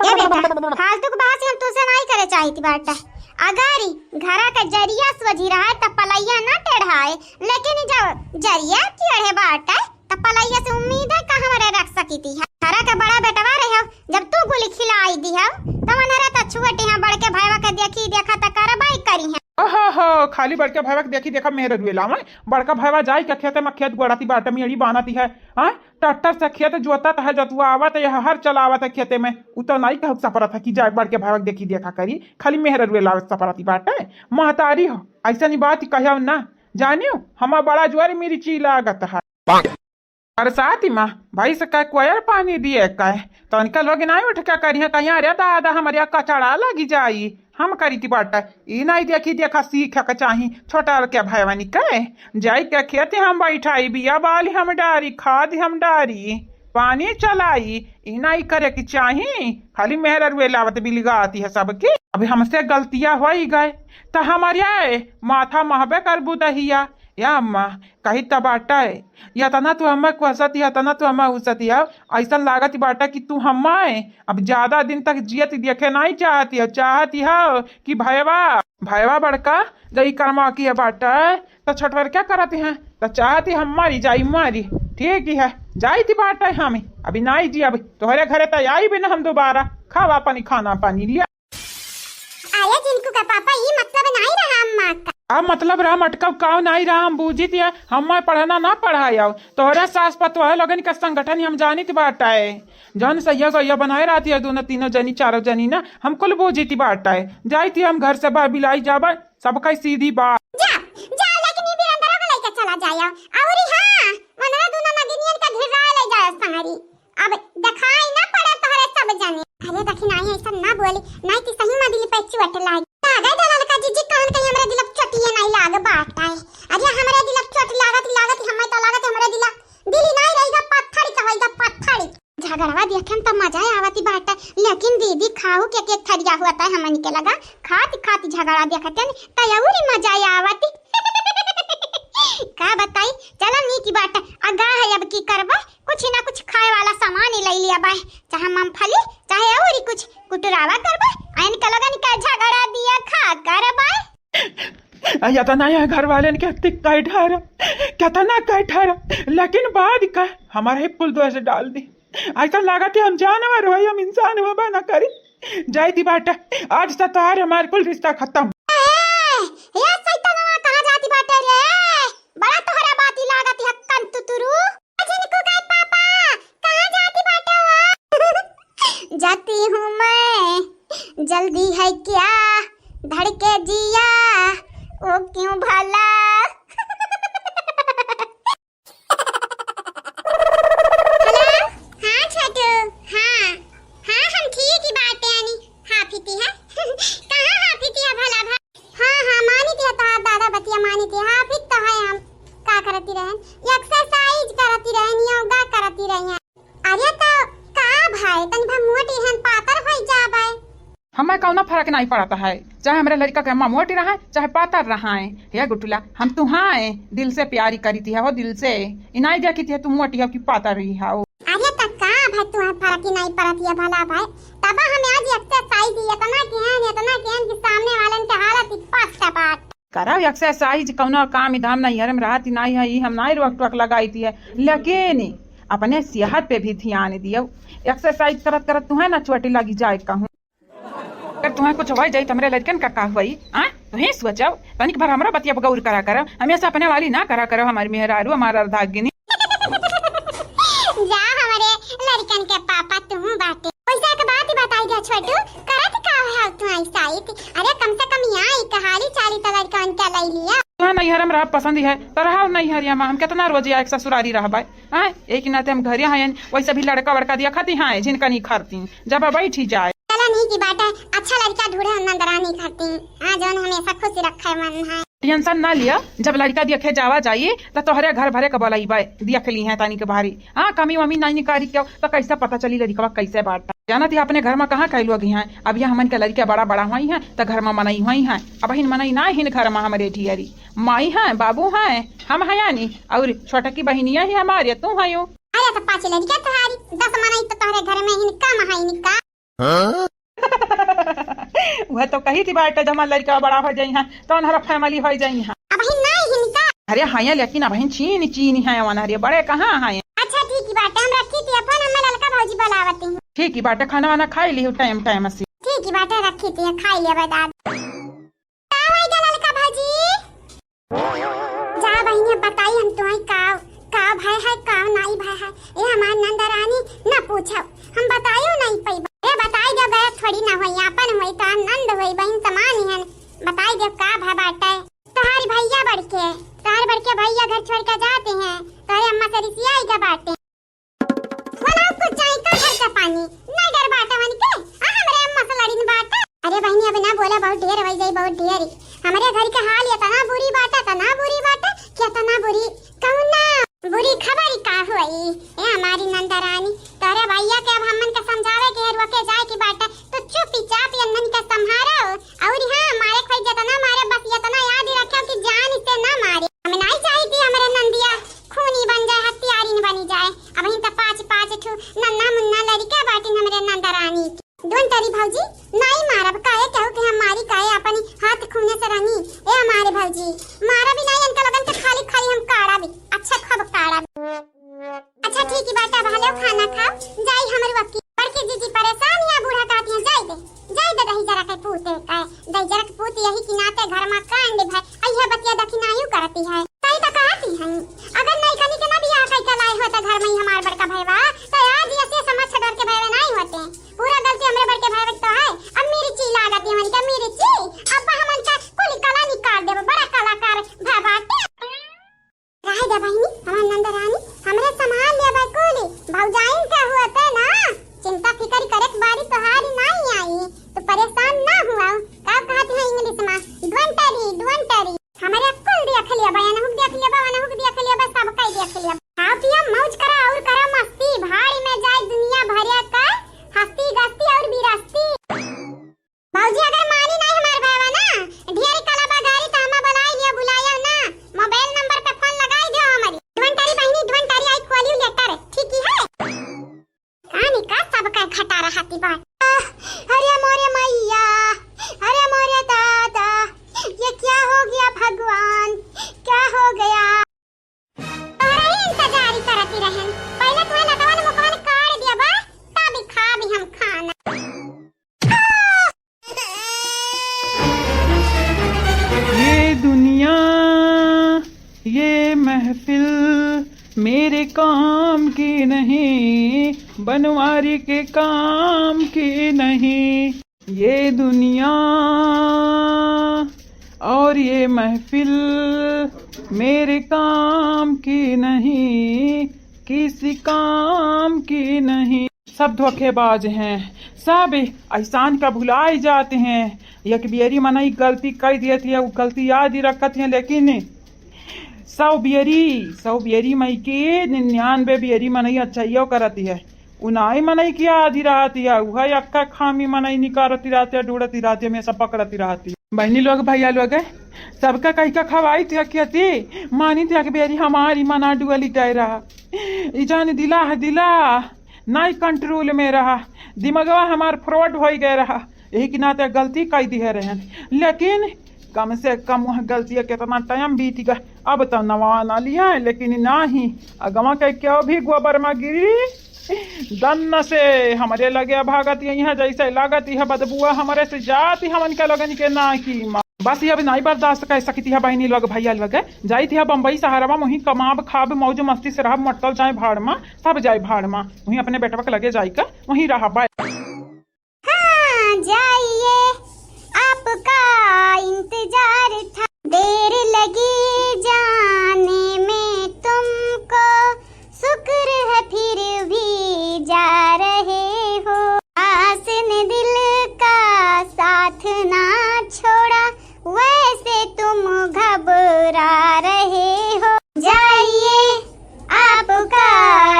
C: ये बेटा फालतू के बात हम तुझसे नहीं करे चाहती बाटा। अगर घरा का जरिया सोझी रहा है तब पलैया ना टेढ़ाए, लेकिन जब जरिया टेढ़े बाटा तब पलैया से उम्मीद है कहाँ हमारे रख सकी थी। घरा का बड़ा बेटवा रहे हो, जब तू गोली खिलाई दी हो तो मनहरा तो छुअटे यहाँ बढ़ के भाईवा के देखी देखा तो करबाई करी है।
A: ओहो खाली बड़के भाईवा के देखी देखा मेरे दुएला में बड़का भाईवा जाई के खेते में खेत गोड़ाती बाटा मेड़ी बानाती है। हाँ ट्रैक्टर से खेत जोतत है, जतुआ आवत है, हर चलावत है खेते में। उतर नहीं कह सपरत है कि जाए बड़के भाईवा के देखी देखा करी, खाली मेहर दुएला सपरती बाटे। महतारी हो ऐसा नहीं बात कहो ना, जानियो हमारा बड़ा ज्वारी मिर्ची लागत है। बरसाती माँ भाई से कह कोयर पानी दिए कह तो निकल लोग नहीं उठ क्या करिए कहीं अरे दादा हमारे कचड़ा लगी जाई हम करी थी बाटा। ई नहीं देखी देखा सीख के चाही छोटा क्या भाईवा निकले जाई के खेते हम बैठाई बिया बाली हम डारी खाद हम डारी पानी चलाई। ई नहीं करे की चाही, खाली मेहर रुए लावत बिलगा आती है सबकी। अभी हमसे गलतियां हो ही गए तो हमारे माथा महबे कर बुदहिया या अम्मा कही तब बाटा है या तना तू हमें कुसती है तना तू हमें उसती है। ऐसा लागत बाटा कि तू हमारे अब ज्यादा दिन तक जियत देखे नहीं चाहती है कि भैया बड़का जई कर्मा की है बाटा तो छठवर क्या करती हैं तो चाहती हमारी जाई मारी ठीक ही है जाई थी बाटा हमें अभी नहीं जी अब तोहरे घरे तो आई भी ना हम दोबारा खावा पानी खाना पानी लिया
C: आया जिनको का पापा ये मतलब नहीं रहा अम्मा का।
A: अब मतलब रहा मटकब काव नहीं रहा हम बूझी थी हम पढ़ना ना पढ़ाया तोहरा सास पतोह लगन का संगठन हम जानी थी बाटा है जन सैया गैया बनाए रहती है दोनों तीनों जनी चारों जनी ना हमको बूझी थी बाटा है जाई थी हम घर से बाहर बिलाई जाबा सबका सीधी बात
C: जा जा लेकिन ये बिरंदरा को लेकर चला जाया और हां मनरा दोनों नगिनियन का घिरा ले जाए संगरी अब दिखाई ना पड़े तोहरे सब जाने। अरे देखी नहीं ऐसा ना बोली नहीं कि सही में दिल पे चुट लाग आगे दलाल का जीजी कान कहीं हमरा दिल चटिए नहीं लाग बाटा है। अरे हमरा दिल चट लागत हमें तो लागत हमरा दिल नहीं रहेगा पत्थर कहेगा पत्थर। झगड़वा देखन त मजा आवती बाटा, लेकिन दीदी खाऊ के केक थरिया हुआ था हमन के लगा खाती झगड़ा देखते न तयौरी मजा आवती। का बताई चलो नी की बाटा अगा है अब की करबा कुछ ना कुछ खाए वाला सामान ले लिया बाय, चाहे मूंगफली चाहे और कुछ कुटरावा करबा आइन के लगा निका झगड़ा दिया खा करबा।
A: या तो नया घर वाले के टिक ठार कितना ठार लेकिन बाद का हमारे पुल दो से डाल दी ऐसा लगा कि हम जानवर हो हम इंसान हो बना करी जाई थी बाटा आज तक तो हमारे कुल रिश्ता खत्म।
C: या सैतानवा कहां जाती बाटे रे बड़ा तोहरा बाती लागत है कंतुतुरु। जिनको का पापा कहां जाती बाटे हो। जाती हूं मैं जल्दी है क्या धड़के जिया ओ क्यों भला। हेलो हां छोटू हां हम ठीक ही बाटे आनी हाफिती है कहां हाफिती है भला हाँ मानी थी तो दादा बतिया मानी थी हाँ फिर तो है हम का करती रहन एक्सरसाइज करती रहन योगा करती रहन। अरे तो का भाई तन भा मोटी हन पातर होई जाबे
A: हमें कौनो फर्क नहीं पड़ता है चाहे हमारे लड़का के अम्मा मोटी रहा चाहे पातर रहा है हे गुटुला हम तुम्हारे दिल से प्यारी करी थी हो दिल से इनाई देखी थी तुम मोटी हो कि पातर रही हो।
C: अरे तो का भाई तुम्हें फर्क ही नहीं पड़ती है भला भाई तब हमें आज एक्सरसाइज इतना कि सामने वाले के हालत पक्का बात
A: करा एक्सरसाइज कौनो काम धाम नहीं हरम राहत नहीं है हम नहीं रोक टोक लगाई थी है लेकिन अपने सेहत पे भी ध्यान दियो एक्सरसाइज करत करत तुम्हें ना चोटी लगी जाए कहूँ अगर तुम्हें कुछ हो जाए तुम्हारे लड़कन का हुई तो ही सोचो तनिक भर हमारा बतिया गौर करा करो हमेशा अपने वाली ना करा करो हमारी मेहरारू हमारा अर्धागिनी
C: जा हमारे लड़कन के पापा तुम बाटे पैसा के बात बताई जा छोटू करत का है तू ऐसा ही अरे कम से कम यहाँ एक हाली चाली तो लड़कन के ले लिया
A: तुम्हें नहीं हरम रहा पसंद ही है तो रहा नहीं हरिया हम कितना रोज एक ससुरारी रह बाय एक नाते हम घर हैं वैसे भी लड़का वड़का दिया खाती हैं जिनका नहीं खरती जब बैठी जाए
C: नहीं की बात है अच्छा लड़का ढूंढे नंदरा नहीं खाती हां जोन हमेशा खुश रखे मन है
A: टेंशन ना लिया जब लड़का देखे जावा जाइए तो तोहरे घर भरे के बोलाई बाय देख ली है तानी के भारी कमी वमी नहीं निकारी क्यों तो कैसे पता चली लड़का कैसे बात जाना थी अपने घर में कहाँ कैलुआ गई हैं। अब यह हमन के लड़का बड़ा बड़ा हुई हैं तो घर में मनई हुई हैं। अब हिन मनई ना हिन घर में हमारे ढियरी माई हैं बाबू हैं हम हैं यानी और छोटा की बहनिया ही हमारे तू है यो।
C: अरे तो पाँच लड़कियां तुम्हारी 10 मनई तो तुम्हारे घर में हिनका महाई निका।
A: वह तो कही थी बाटे जब हमारा लड़का बड़ा हो जाई हैं तो हमारा फैमिली हो जाई हैं।
C: अब हिन ना हिनका।
A: अरे हाँ लेकिन अब चीन चीन है वनारे बड़े कहाँ हैं।
C: अच्छा ठीक ही बात है हम रखी थी अपन हम ललका भौजी बुलावती हूँ।
A: ठीक ही बाटे खाना वाना खाई ली टाइम टाइम से।
C: ठीक ही बात है रखी थी खाई लिया बता ललका भौजी जा बहनिया बताई हम तुम्हें का भाई है का नाई भाई है ये हमार नंदरानी न पूछो हम बताइयो नहीं पई ए बताई दे गए थोड़ी ना होई अपन होई तो नंद होई बहन समान है बताई दे का भाई बाटे तुम्हारी भैया बड़के भैया घर छोड़ के जाते हैं तुम्हारी अम्मा से रिसियाई का बाटे बनाओ कुछ चाय का खर्चा पानी ना डर बाटा मन के हमरे अम्मा से लड़ीन बाटा। अरे बहनी अब ना बोला बहुत ढेर हो जाई बहुत ढेर हमारे घर के हाल ये तना बुरी बाटा क्या तना बुरी कहूं ना बुरी खबर का हुई ए हमारी नंदरानी तारे भैया के अब हमन के समझावे के रोके जाए की बाटा तो चुपचाप यन्नन के संभारो और हां मारे खोई जतना मारे बस ये तना याद ही रखो कि जान से ना मारे हमें नहीं चाहिए हमारे नंदिया खूनी बन जाए हत्यारी न बनी जाए अब इन त पांच ठू नन्ना मुन्ना लड़का बाटिन हमरे नंदरानी दोन तारी भौजी नहीं मारब काहे कहू कि हमारी काहे अपनी हाथ खूने से रंगी ए हमारे भौजी मारा भी नहीं इनका लगन तो खाली हम काड़ा भी अच्छा खब काड़ा भी। अच्छा ठीक ही बात है भले खाना खाओ जाई हमर वकी बड़के जीजी परेशान या बूढ़ा कहती है जाई दे दही जरा के पूते का दही जरा के पूती यही कि नाते घर में कांड भाई अइया बतिया दखिनायु करती है सही तो कहती है अगर नहीं कनी के ना बियाह कई कलाई होता घर में ही हमार बड़का भैया तो आज ऐसे समझ छड़ के भैया नहीं होते पूरा गलती हमरे बड़के भाई तो है। अब मेरी ची लागत है मन का मेरी ची अब हमन का कोई कला निकाल देबो बड़ा कलाकार भाबाटे रहे दे बहनी हमार नंदरानी हमरे संभाल ले बा कोली भौजाइन का हुआ था ना चिंता फिकर करे बारी तो हारी नहीं आई तो परेशान ना हुआ का कहते हैं इंग्लिश में डोंटरी हमारे कुल देख लिया बयान हुक देख लिया बयान हुक देख लिया बस सब कई देख लिया आप ये मौज करा और करा मस्ती भाई में जाए दुनिया भरिया का हस्ती गस्ती और बिरस्ती भौजी अगर मानी नहीं हमार भाईवा ना ढेर कलाबा गाड़ी तो हम बुलाया ना मोबाइल नंबर पे फोन लगाई दियो हमारी ढोंटारी बहनी ढोंटारी आई खोलियो लेटर ठीक ही है कहानी का सब का खटा रहती बात। अरे मोरे मैया अरे मोरे दादा ये क्या हो गया भगवान क्या हो गया अरे इंतजार करती रहन पहले तुम्हें नटवन मुकवन काट दिया बा तब खा भी हम खाना।
A: ये दुनिया ये महफिल मेरे काम की नहीं बनवारी के काम की नहीं ये दुनिया और ये महफिल मेरे काम की नहीं किसी काम की नहीं। सब धोखेबाज हैं सब एहसान का भुलाए जाते हैं। एक बियरी मनई गलती कर दिए थी वो गलती याद ही रखत है लेकिन 100 बियरी मई की 99 बियरी मनई अच्छाइयो करती है उनाई मनई की आधी रहती है वह अक्का खामी मनई निकारती रहती है ढूंढती रहती है हमेशा पकड़ती रहती है। बहनी लोग भैया लोग सबका कहीं का खवाई थी अखियती मानी थी बेरी हमारी मना डुअली टह रहा इजान दिला नहीं कंट्रोल में रहा दिमागवा हमार फ्रॉड हो गए रहा यही कि नाते गलती कई दी है रहन लेकिन कम से कम वह गलती कितना टाइम बीत गया अब तो नवा ना लिया है लेकिन नहीं अगवा के क्यों भी गोबर में गिरी दन्न से हमारे लगे भागत यहाँ जैसे लागत है बदबुआ हमारे से जाती हमन के लगन के ना की बस अब नहीं बर्दाश्त कर सकती है बहनी लोग भैया लोग जाई थी बम्बई सहारा वहीं कमाब खाब मौज मस्ती से रहा मटल जाए भाड़ में सब जाए भाड़ में वहीं अपने बेटवा के लगे जाई का वहीं रहा बाय।
C: हाँ जाइए आपका इंतजार था देर लगी जाने में तुमको शुक्र है फिर भी जा रहे हो आसने दिल का साथ ना छोड़ा वैसे तुम घबरा रहे हो जाइए आपका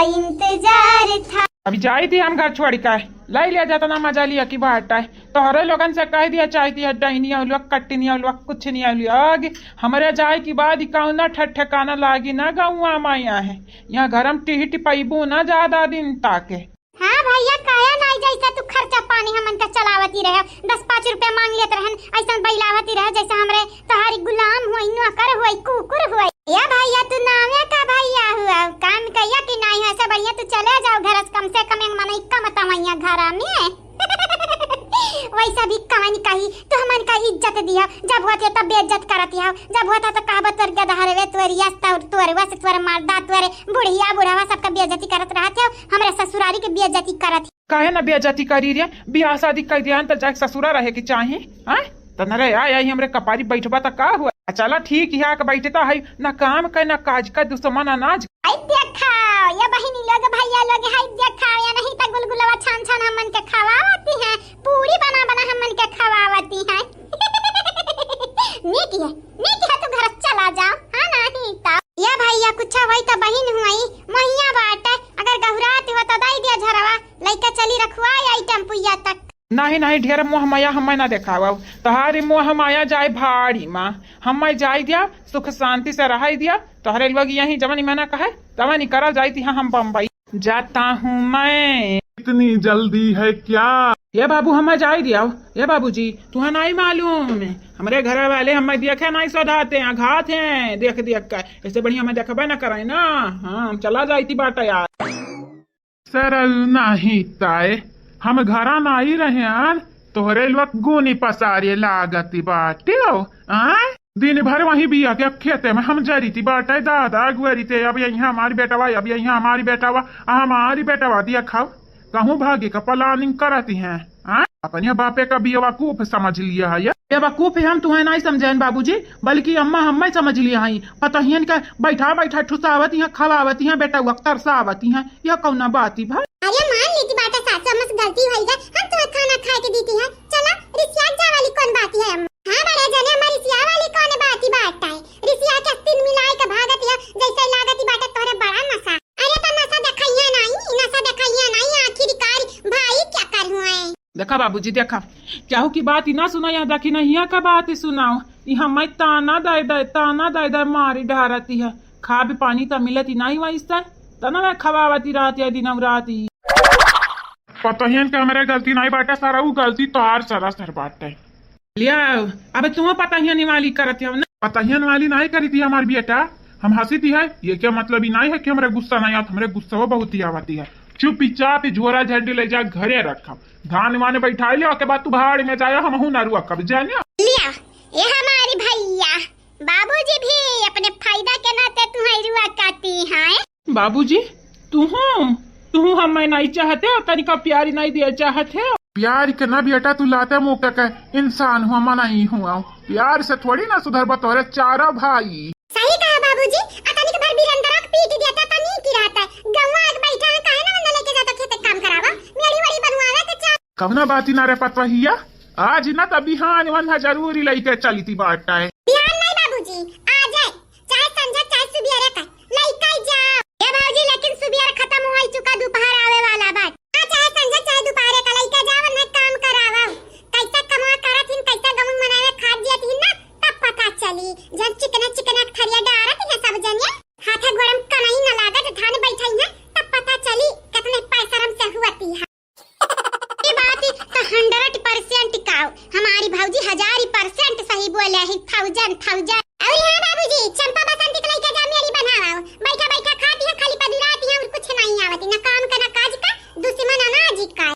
C: इंतजार था।
A: अभी जाई थी हम घर छोड़ का लाई लिया जाता ना मजा लिया की बाटा है तोहरे लोगन से कह दिया चाहती है डहनी औलुआ कट्टी नहीं औलुआ कुछ नहीं औलुआ हमारे जाए की बाद कौना ठकाना लागी ना गौआ माया है यहाँ घर में टिही टिपैबू ना ज्यादा दिन ताके।
C: हाँ भैया काया नहीं जैसा तू खर्चा पानी हमन का चलावती रहे 10-5 रुपया मांग लेत रहन ऐसा बैलावती रहे जैसे हमरे तहारी गुलाम हुई नौकर हुई कुकुर हुई। या भैया तू नामे का भैया हुआ काम कहिया कि नहीं ऐसा बढ़िया तू चले जाओ घर कम से कम एक मने का मतवैया घर में वैसा भी कहानी कही तो हमन का इज्जत दिया जब होते तब बेइज्जत करती है जब होता तो कहबत तोर गदहरवे तोरिया तोरवा से तोर मर्दा तोरे बुढ़िया बुढ़ावा सबका बेइज्जती करत रहते हो हमरे ससुरारी के बेइज्जती करत
A: काहे ना बेइज्जती करी रे बियाह शादी कर दिया तो जाके ससुरा रहे की चाहे हैं तो न रे आई हमरे कपारी बैठबा त का हुआ चला ठीक है के बैठता है ना काम का ना काज का दुश्मन अनाज
C: आई देखा या बहिनी लोग भैया लोग हाय देखा या नहीं त गुलगुलवा छान छान हमन के खवावती है पूरी बना बना हमन के खवावती है नीति है तो घर चला जाओ हां नहीं त या भैया कुछ वही त बहिन हुई महिया बाटे अगर गहुरात हो त दाई दिया झरवा लइका चली रखवा आई टेम्पुया तक
A: नहीं ढेर मोह माया हमें ना देखावा तोहारी मोह माया जाए भाड़ी माँ हमें जाय दिया सुख शांति से रह दिया तोहरे लोग यही जवानी मैंने कहे तवानी करा जाती थी हम बम्बई जाता हूँ मैं।
B: इतनी जल्दी है क्या?
A: ये बाबू हमें जाय दिया ये बाबूजी तुम्हें नहीं मालूम हमारे घर वाले हमें देखे नहीं सोधाते हैं घात हैं देख कर ऐसे बढ़िया हमें देखबे ना कराए ना। हाँ हम चला जाती बाटा यार
B: सर नहीं ताए हम घरा ना ही रहे यार तोहरे लोग गोनी पसारे लागती बाटे दिन भर वहीं बिया के खेते में हम जरी थी बाटे दादा गुरी थे अब यहाँ हमारी बेटावा अब यहाँ हमारी बेटावा हमारी बेटावा दिया खाओ कहूँ भागे का प्लानिंग करती हैं अपने बापे का बेवकूफ समझ लिया है
A: बेवकूफ हम तुम्हें नहीं समझे बाबूजी बल्कि अम्मा हमें समझ लिया है पता ही का बैठा बैठा ठुसावती है खवावती है बेटा वक्त तरसावती है यह कौना बात ही भाई।
C: अरे मान ली बात सासू मस गलती हुई है हम तुम्हें खाना खा के देती है चला रिसिया जा वाली कौन बात है हां बड़े जने हमारी रिसिया वाली कौन बात ही बात है रिसिया के तीन मिलाई के भागत है जैसे लागत बात तोरे बड़ा नशा अरे तो नशा दिखाइया नहीं आखिरकार भाई क्या कर हुए
A: देखा बाबूजी देखा चाहू की बात ही ना सुना यहाँ देखी नहीं का बात ही सुनाओ यहाँ मैं ताना दे मारी डरती है खा भी पानी तो मिलती नहीं वही से तना मैं खवावती रहती है दिन राती
B: पता ही मेरे गलती नहीं बाटे सारा वो गलती तोहार सरासर बाटे
A: लिया अब तुम्हें पता ही वाली करती हो ना
B: पता ही वाली नहीं करी थी हमारी बेटा हम हंसी थी है ये क्या मतलब ही नहीं है कि हमारे गुस्सा नहीं आता हमारे गुस्सा बहुत ही आती है चुपी चाप झोरा झंडी ले जा घरे रखा धान वाने बैठा लिया के बाद तू भाड़ में जाया हम ना रुआ कब जाने
C: लिया ये हमारी भैया बाबूजी भी अपने फायदा के नाते तुम्हारी रुआ काटी हैं
A: बाबूजी तू हमें नहीं चाहते हो तनिका प्यारी नहीं दिया चाहते हो
B: प्यार के ना बेटा तू लाते मौके का इंसान हुआ मना ही हुआ प्यार से थोड़ी ना सुधर बतौरे चारों भाई
C: सही कहा बाबूजी अतनी के बार बिरंदरा पीट दिया था तनी की रहता है गौवा एक बैठा है काहे ना मन लेके जाता खेत काम करावा मेरी बड़ी बनवावे के चा
B: कवना बात ही ना रे पतवहिया आज ना तब बिहान वंधा जरूरी लेके चली थी बाटा है
C: बिहान नहीं बाबूजी आ जाए चाहे संझा चाहे सुबह का लइका जाओ ये बाबूजी लेकिन सुबह खत्म हो चुका दोपहर आवे वाला बात चाहे संझा चाहे दोपहर का लइका जाओ ना काम करावा कैसा कमा करत कैसा गम मनावे खा दिया थी ना तब पता चली जब चिकना खरिया डारत है सब जनिया हाथे गोड़म कमाई न लागत धान बैठाई है तब पता चली कितने पैसा रम से हुआती है ये बात तो 100% टिकाओ हमारी भौजी 1000% सही बोले है 1000 और हां बाबूजी चंपा बसंती के लइका जा मेरी बनाओ बैठा बैठा खाती है खाली पदुराती है और कुछ नहीं आवती ना काम का ना काज का दुश्मन अनाज का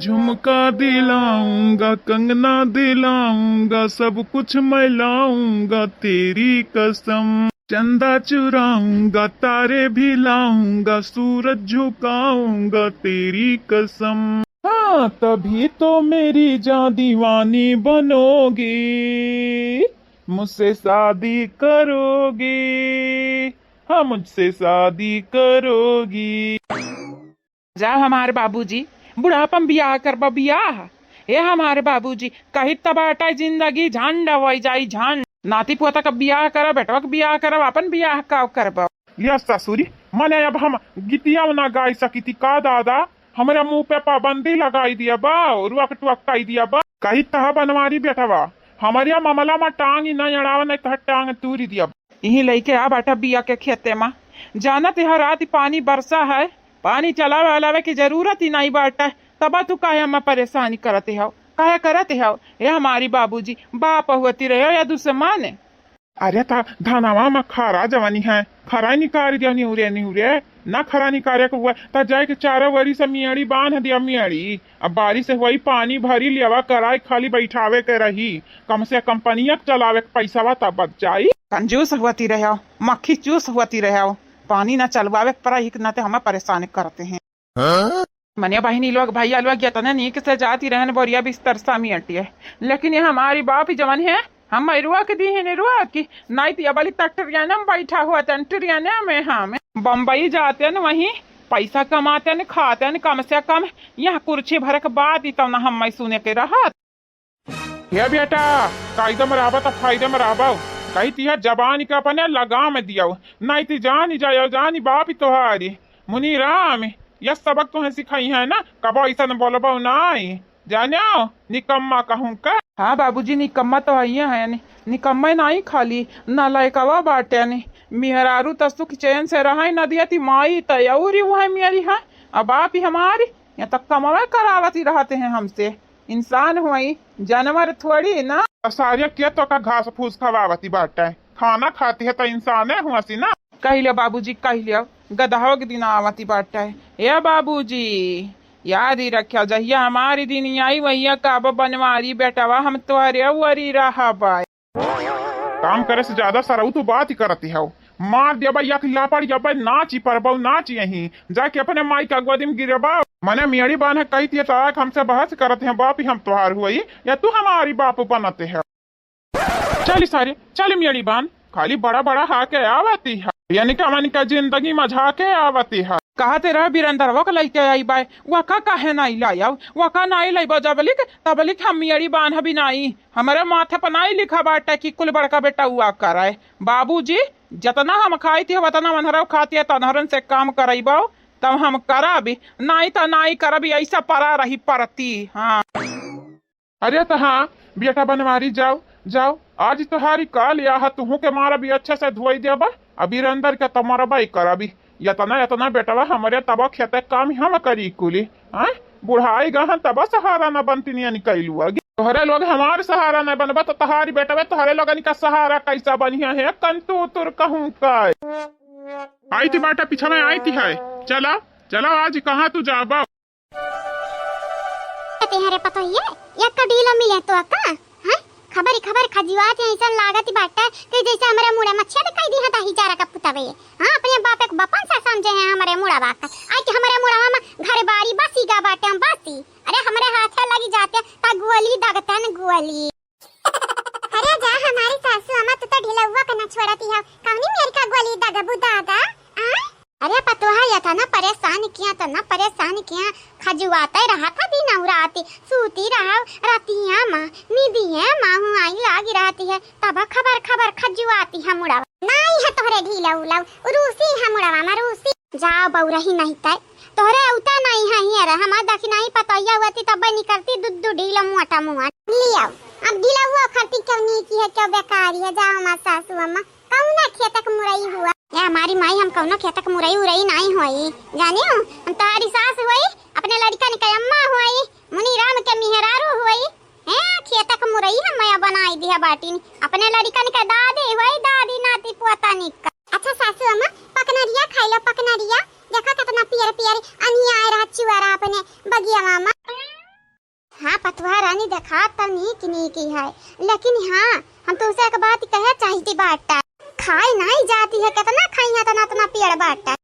B: झुमका दिलाऊंगा कंगना दिलाऊंगा सब कुछ मैं लाऊंगा तेरी कसम चंदा चुराऊंगा तारे भी लाऊंगा सूरज झुकाऊंगा तेरी कसम हाँ तभी तो मेरी जान दीवानी बनोगी मुझसे शादी करोगी हाँ मुझसे शादी करोगी
A: जाओ हमारे बाबूजी बुढ़ापम बियाह करबा बियाह ये हमारे बाबूजी कही तबाटा जिंदगी झंड वही जाई झंड नाती पोता का बियाह करा बेटवा का बियाह करा अपन बियाह का करबा
D: लिया ससुरी मने अब हम गीतिया ना गाई सकी थी का दादा हमारे मुंह पे पाबंदी लगाई दिया बा रुक टुकाई दिया बा कही तह बनवारी बेटवा हमारे मामला में टांग ही नहीं अड़ावा नहीं तह टांग तूरी दिया
A: यही लेके आ बाटा बिया के खेते में जाना ते रात पानी बरसा है पानी चलावे अलावे की जरूरत ही नहीं बाटा तबा तू काहे हम परेशानी करते हो काहे करते हो ये हमारी बाबूजी बाप हुआती रहे हो या दुश्मन
D: अरे था धनवा में खरा जवानी है खरा निकाल दिया निहुरे ना खरा निकाले को हुआ ता जाए के चारों वरी से मियाड़ी बांध दिया मियाड़ी अब बारिश से हुई पानी भरी लियावा कराए खाली बैठावे के रही कम से कम पनिया चलावे के पैसा तब बच जाई
A: कंजूस हुआती रहे हो मक्खी चूस हुआती रहे हो पानी ना चलवावे पर ही ना हमें परेशान करते हैं मनिया बहनी लोग भैया लोग या नीक से जाती रहन बोरिया बिस्तर सामी अटी है लेकिन ये हमारी बाप ही जवान है हम रुआ के दी है रुआ की नहीं तो बली टट्टरियाना में बैठा हुआ टट्टरियाना में हम बम्बई जाते न वहीं पैसा कमाते न खाते न कम से कम यहाँ कुर्सी भर के बाद तब न हम सुने के रहा
D: ये बेटा कायदे में रहा तो फायदे में रहा कही तिया जबान के अपने लगा में दिया नहीं तो जानी जाओ जानी बाप ही तोहारी मुनी राम यह सबक तुम्हें सिखाई है ना कब ऐसा न बोलो नहीं जाने निकम्मा कहूँ का
A: हाँ बाबूजी निकम्मा तो है निकम्मा नहीं खाली न लायकवा बाटे ने मेहरारू त सुख चैन से रहा न दिया ती माई तयौरी वह मेरी है अब आप ही हमारी यहाँ तक कमावे करावती रहते हैं हमसे इंसान हुई जानवर थोड़ी ना
D: सारिया क्या तो का घास फूस खवावती बाटा है खाना खाती है तो इंसान है हुआ सी ना
A: कह लिया बाबूजी कह लिया गदहो के दिन आवती बाटा है ये बाबूजी याद ही रखा जहिया हमारी दिन आई वहिया काब बनवारी बेटावा हम तुम्हारे वरी रहा बाय
D: काम करे से ज्यादा सरऊ तो बात ही करती है मार दिया भाई लापड़ जब नाची परबऊ नाच यही जाके अपने माई का गोदी में गिरबा मने मियाड़ी बान है कही थी ताक हमसे बहस करते हैं बाप ही हम तुहार हुई या तू हमारी बाप बनते है चली सारे चली मियाड़ी बान खाली बड़ा बड़ा हाके आवती है यानी कि हमारी का जिंदगी मजा के आवती है
A: कहते रह बीरंदर वो लेके आई बाय वका काहे नहीं लाया वका नहीं लाई बजबलिक तबलिक हम मियाड़ी बांध भी नहीं हमारे माथे पर नहीं लिखा बाटे कि कुल बड़का बेटा हुआ कराए बाबूजी जितना हम खाई थी उतना मनहरा खाती है तनहरन से काम कराइबो तब हम करा भी नहीं तो नहीं करा भी ऐसा परा रही परती हाँ
D: अरे तो हाँ बेटा बनवारी जाओ जाओ आज तुम्हारी काल या तुहू के मारा भी अच्छे से धोई दिया बा अभी अंदर के तुम्हारा भाई करा भी यतना बेटवा हमारे तब खेते काम हम करी कुली हाँ बुढ़ाई गहन तब सहारा न बनती नहीं निकलू तोहरे लोग हमारे सहारा न बनबा तो तहारी बेटवे तोहरे लोगन का सहारा कैसा बनिया है कंतु तुर कहूँ का आई थी बेटा पीछा में आई थी है चला चला आज कहाँ तू जाबा
C: तेरे पता है या कडीला मिले तो का हां खबर खजुआत ऐसा लागत बाटा कि जैसे हमारे मुड़ा मच्छिया दिखाई दी हता हिचारा का पुतावे हां अपने बाप एक बपन सा समझे हैं हमारे मुड़ा बात आई कि हमारे मुड़ा में घर बारी बसी का बाटे हम बसी अरे हमारे हाथ लगी जाते ता गुअली दागता न गुअली अरे जा हमारी सासू अम्मा तो ढीला हुआ करना छोड़ती है कौनी मेरी का गुअली दागबू दादा अरे पतोहा या था ना परेशान किया खजुआता रहा था दिन रात सूती रहा रातियां माँ निदियां माँ हूँ आई लागी रहती है तब खबर खजुआती है मुड़ा नहीं है तोहरे ढीला उला रूसी है मुड़ावा में रूसी जाओ बौरा ही नहीं तय तोहरे उता नहीं है यार हमार दखी नहीं पतैया हुआ थी तब निकलती दूध ढीला मोटा मुआ लिया अब ढीला हुआ खरती क्यों नहीं की है क्यों बेकार है जाओ हमार सासू अम्मा कौना खेतक मुरई हुआ या हमारी माई हम कौनो खेतक मुरई उरई नहीं होई जाने हो हम तारी सास हुई अपने लड़का ने अम्मा हुई मुनी राम के मिहरारू हुई हैं खेतक मुरई हम मैं बनाई दिया बाटी अपने लड़का ने दादी हुई दादी नाती पोता निक अच्छा सासू अम्मा पकनरिया खाई लो पकनरिया देखा कितना पियर पियर अनिया आए रहा चुआरा अपने बगिया मामा हाँ पतवा रानी देखा तो नीक है लेकिन हाँ हम तो उसे एक बात कहे चाहती बाटा खाई नहीं जाती है कितना खाई है तना पेड़ बाटा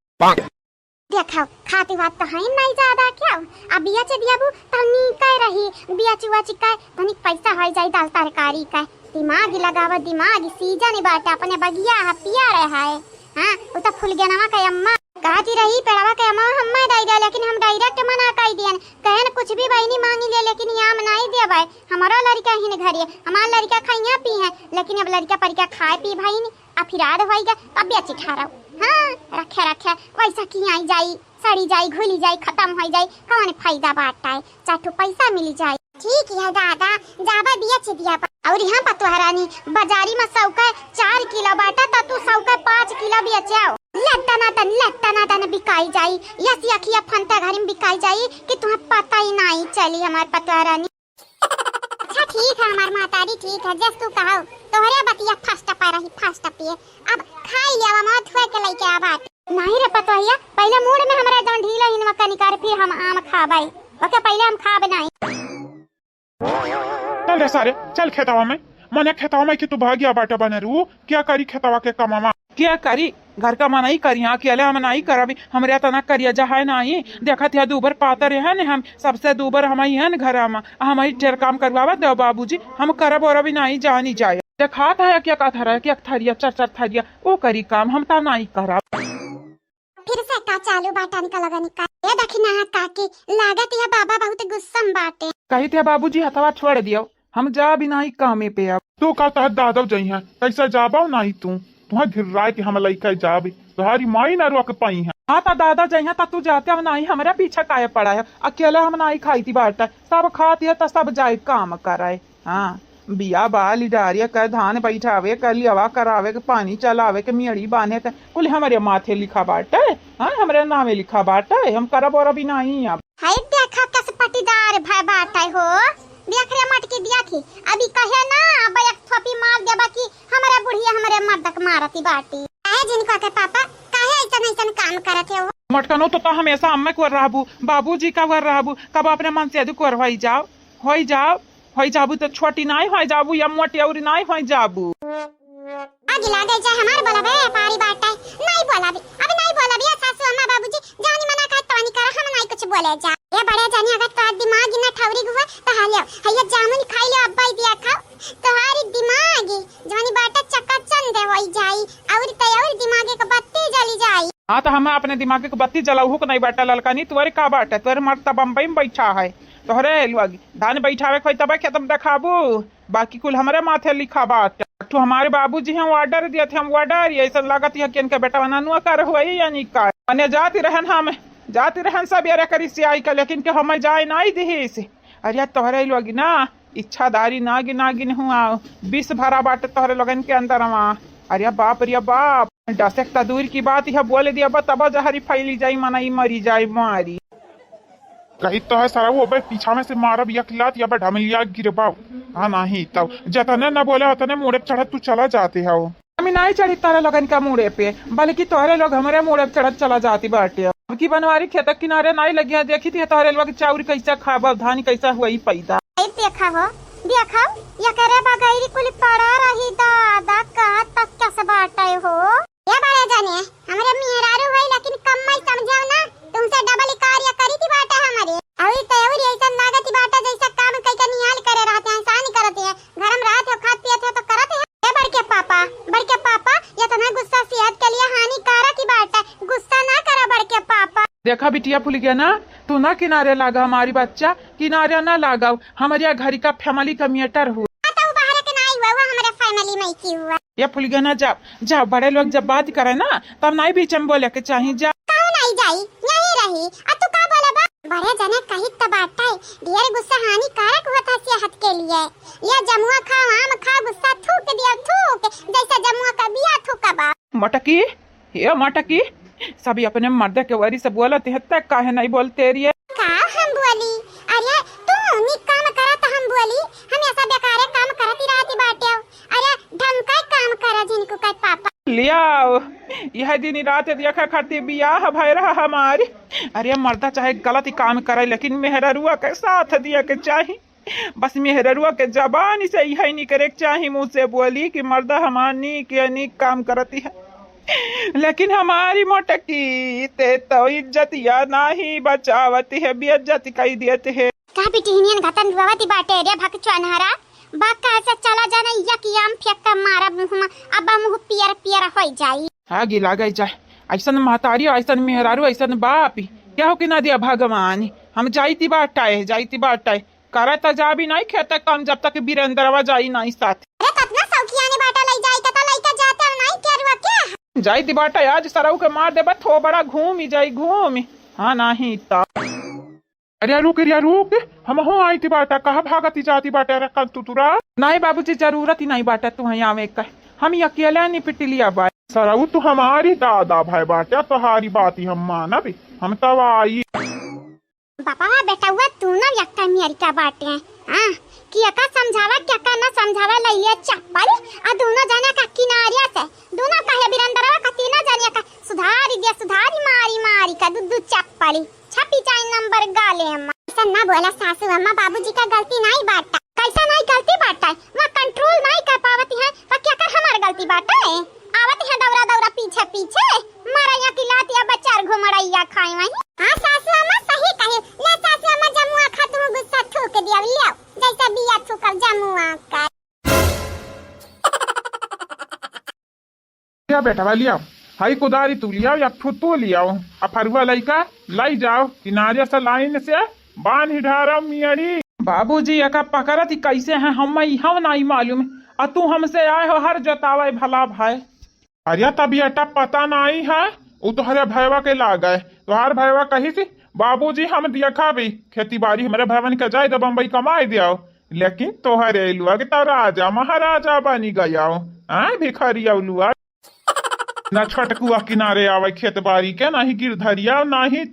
C: देखो खाती बात तो है नहीं ज्यादा क्या अब बिया चे दियाबू तनी कह रही बिया चुआ चिका तनी पैसा हो जाई दाल तरकारी का दिमाग लगावा दिमाग सीजन बाटा अपने बगिया है पिया रहा है हां वो तो फूल गया का अम्मा कहती रही पेड़वा के अम्मा हम दई दे लेकिन हम डायरेक्ट मना कर दियन कहन कुछ भी बहनी मांगी ले लेकिन याम नहीं दे भाई हमारा लड़का ही घर है हमारा लड़का खाइया पी है लेकिन अब लड़का पर क्या खाए पी भाई नहीं फिराद होएगा तब बेची खा रहा हाँ रखे रखे वैसा की आई जाई, सड़ी जाई, घुली जाई, खत्म हो जाई, कौन फायदा बाटा है, चाटू पैसा मिल जाए। ठीक है दादा, जाबा दिया छे दिया और यहाँ पर तोहरानी बाजारी में सौका 4 किलो बाटा ता तू सौका 5 किलो बेचाओ। लट्टा ना बिकाई जाई, यसी अखिया फंता घर में बिकाई जाई कि तुम्हें पता ही नहीं चली हमार पतवारानी। अच्छा ठीक है हमार मातारी, ठीक है जस तू कहो तोहरे बतिया फर्स्ट पा रही फर्स्ट पिए। अब खाई लिया मत हुए के लेके आ बात नहीं रे पतवाइया, पहले मूड में हमरा जौन ढीला हिनवा का निकार फिर हम आम खाबाई, ओके पहले हम खाब नहीं।
D: चल रे सारे चल खेतवा में, मने खेतवा में कि तू भागिया बाटा बने रू, क्या करी खेतवा के कमामा,
A: क्या करी घर का मनाई करी, अकेले हम नहीं करबी, हमरे तना करिया जहा नहीं देखत है दूबर पातर है न, हम सबसे दूबर हम है न घर में, हम ढेर काम करवावा दो बाबूजी, हम करब और अभी नहीं जानी जाए देखा था क्या कथा रहा क्या थरिया चर थरिया वो करी काम, हम ता नहीं करब।
C: फिर से का चालू बाटा निकल लगा निकाल ये देखी ना काकी, लागत है बाबा बहुत गुस्सा में बाटे।
A: कही थे बाबूजी हथवा छोड़ दियो, हम जा भी नहीं कामे पे अब।
D: तू का तह दादव जई है कैसा जाबाओ नहीं तू, तुहा घिर्राय के हम लइका जाबे, तुम्हारी माई ना रोक पाई है।
A: हाँ ता दादा जइया ता तू जाते हम नहीं, हमारा पीछा काहे पड़ा है, अकेले हम नहीं खाई थी बाटा, सब खाती है तो सब जाए काम कराए। हाँ बिया बाल डारिया कर धान बैठावे कर लियावा करावे के पानी चलावे के मेड़ी बांधे के कुल हमारे माथे लिखा बाटे। हाँ हमारे नामे लिखा बाटे, हम करब और अभी नहीं अब।
C: हाय देखा कस पटीदार भाई बाटा हो, देख रे मटकी दिया थी अभी कहे ना अब एक थोपी मार देबा कि हमारा बुढ़िया हमारे मर्दक मारती बाटी। काहे जिनको के पापा काहे ऐसा काम करते हो।
A: मटकनो तो हमेशा अम्मे को रहबू, बाबूजी का वर रहबू, कब अपने मन से दुख हो जाबू तो छोटी नहीं हो जाबू या मोटी और नहीं हो जाबू।
C: आगे लागे जाए हमार बोला बे पारी बाटा नहीं बोला भी, अब नहीं बोला भी सासू अम्मा बाबूजी जानी मना का तोनी कर, हम नहीं कुछ बोले जा। ये बड़े जानी अगर तो दिमाग ना ठौरी हुआ तो हालियो हैया जामुन खाई लो अब्बा दिया खाओ, तुम्हारी दिमाग जानी बाटा चक्का चंद होई जाई और तय दिमाग के बत्ती जली जाई।
A: हाँ तो हम अपने दिमाग के बत्ती जलाऊ को नहीं बाटा ललकानी, तुम्हारे का बाटा तुम्हारे मर्द बम्बई में बैठा है, तोहरे धान बैठावे खोई तब खेतम देखाबू, बाकी कुल हमारे माथे लिखा बात। तो हमारे बाबूजी हैं ऑर्डर दिए थे, हम ऑर्डर ऐसा लागत है कि इनके बेटा बनानुआ कर हुई या नहीं कर मने जाती रहन सब यार करी से आई का, लेकिन के हमें जाए नहीं दी से। अरे तोहरे लोग ना इच्छादारी नागिन हुआ 20 भरा बाटे तोहरे लोगन के अंदर वहाँ। अरे बाप डसक दूर की बात यह बोले दिया तब जहरी फैली जाई मनाई मरी जाई मारी।
D: कही तो है सारा वो भाई पीछा में से मारब या खिलात या ढमलिया गिरबाओ। हाँ नहीं तब जतने न बोले उतने मुड़े चढ़ तू चला जाते है वो,
A: हमें नहीं चढ़ी तारे लगन का मुड़े पे, बल्कि तोहरे लोग हमारे मुड़े चढ़ चला जाती बाटे। अब की बनवारी खेत किनारे नहीं लगी है, देखी थी तोहरे लोग चाउर कैसा खाबा धान कैसा हुआ पैदा।
C: देखा ये करे बगैरी कुल पड़ा रही दादा का तक कैसे बाटा हो। ये बड़े जाने हमारे मेहरारू है लेकिन कम मत समझाओ ना, तुमसे डबल कार्य करी थी बाटा हमारे अभी तयौरी ऐसा लागती बाटा जैसा काम कई का निहाल करे रहते हैं, इंसान करते हैं, घर में रहते हो खाते पीते तो करते हैं। ये बड़के पापा ये तुम्हें गुस्सा सेहत के लिए हानिकारक ही बाटा, गुस्सा ना करा बड़के पापा।
A: देखा बिटिया फूल गया ना, तू ना किनारे लागा हमारी बच्चा, किनारे ना लागा, हमारे घर का फैमिली का मैटर हुआ। ये फूल गया ना, जा बड़े लोग जब बात करे ना तब नहीं बीच में बोले के चाहिए, जा
C: नहीं जाई यही रही। अब तू का बोले बा बड़े जने कही त बाटा है ढेर गुस्सा हानिकारक होता सेहत के लिए। ये जमुआ खा आम खा गुस्सा थूक दिया थूक जैसा जमुआ का बिया थूका बा।
A: मटकी सभी अपने मर्द के वरी से बोलते है तक काहे नहीं बोलते रिये
C: का हम बोली। अरे तू निक काम करा त हम बोली हमेशा बेकार काम करती रहती बाटे। अरे ढंग का काम करा जिनको का पापा
A: लिया यह दिन रात देखा खाती बियाह भय रहा हमारी। अरे मर्दा चाहे गलत ही काम करे लेकिन मेहररुआ के साथ दिया के चाहिए, बस मेहररुआ के जबान से यही नहीं करे चाहिए, मुँह से बोली कि मर्दा हमारी के अनेक काम करती है, लेकिन हमारी मोटकी ते तो इज्जत या नहीं बचावती है, बेइज्जत कही देते है।
C: का पिटिहनियन घतन रुआवती बाटे रे भगचनहरा बाका ऐसा चला जाना यकियाम फेंक मारा मुंह में अब मुंह पियर होई जाई।
A: आगे लागे जाए ऐसा महतारी ऐसा मेहरारू ऐसा बाप क्या हो कि ना दिया भगवान। हम जाती बाटा करता जा भी नहीं खेता काम जब तक वीरेंद्रवा जाई नहीं साथ।
C: अरे ततना सौखिया ने बाटा लई जाई त लइका जाते नहीं क्या रुआ क्या
A: जाई दी बाटा आज सरऊ के मार दे थो बड़ा घूम ही जाई घूम। हाँ नहीं ता
D: अरे रुक हम हो आई थी बाटा कहा भागती जाती बाटा रे कल तू तुरा
A: नहीं बाबूजी जरूरत ही नहीं बाटा तू यहाँ आवे का हम ही अकेले नहीं पिट लिया बा
D: सरऊ तू हमारी दादा भाई बाटा तुम्हारी बात ही हम माना भी हम तब आई
C: बापा बेटा हुआ तू ना यक्का मेरी का बाटे हैं हाँ कि यका समझावा क्या का ना समझावा लइया चप्पल आ दोनों जाने का किनारिया से दोनों कहे बिरंदरवा का तीनों जाने का सुधारी मारी का दूध चप्पल छपी चाय नंबर गाले अम्मा ऐसा ना बोला सासू अम्मा बाबूजी का गलती नहीं बाटा कैसा नहीं गलती बाटा है वह कंट्रोल नहीं कर पावती है पर क्या कर हमारी गलती बाटा है आवत है दौरा पीछे मारा या की लात या बचार घुमड़ैया खाए वही हां सासू अम्मा सही कहे ले सासू अम्मा जमुआ खा तू गुस्सा ठोक दिया ले जैसा बिया ठोकल जमुआ का
D: क्या बेटा वाली आओ हाई कुदारी तू लियाओ या फुतो लियाओ अफरुआ लइका लाई जाओ किनारे से लाइन से बांध ही ढारा मियाड़ी
A: बाबूजी यका पकड़त ही कैसे हैं हम नहीं मालूम और तू हमसे आए हो हर जोतावे भला भाई।
D: अरे तभी अटा पता नहीं है वो तुम्हारे भैया के ला गए तुम्हार भैया कही थी बाबूजी हम दिया खा भी खेती बाड़ी हमारे भैया का जाए तो बम्बई कमाई दिया लेकिन तोहरे लुआ के तो राजा महाराजा बनी गया भिखारिया लुआ न छटकुआ किनारे आवे खेत बाड़ी के नहीं गिरधरिया नहीं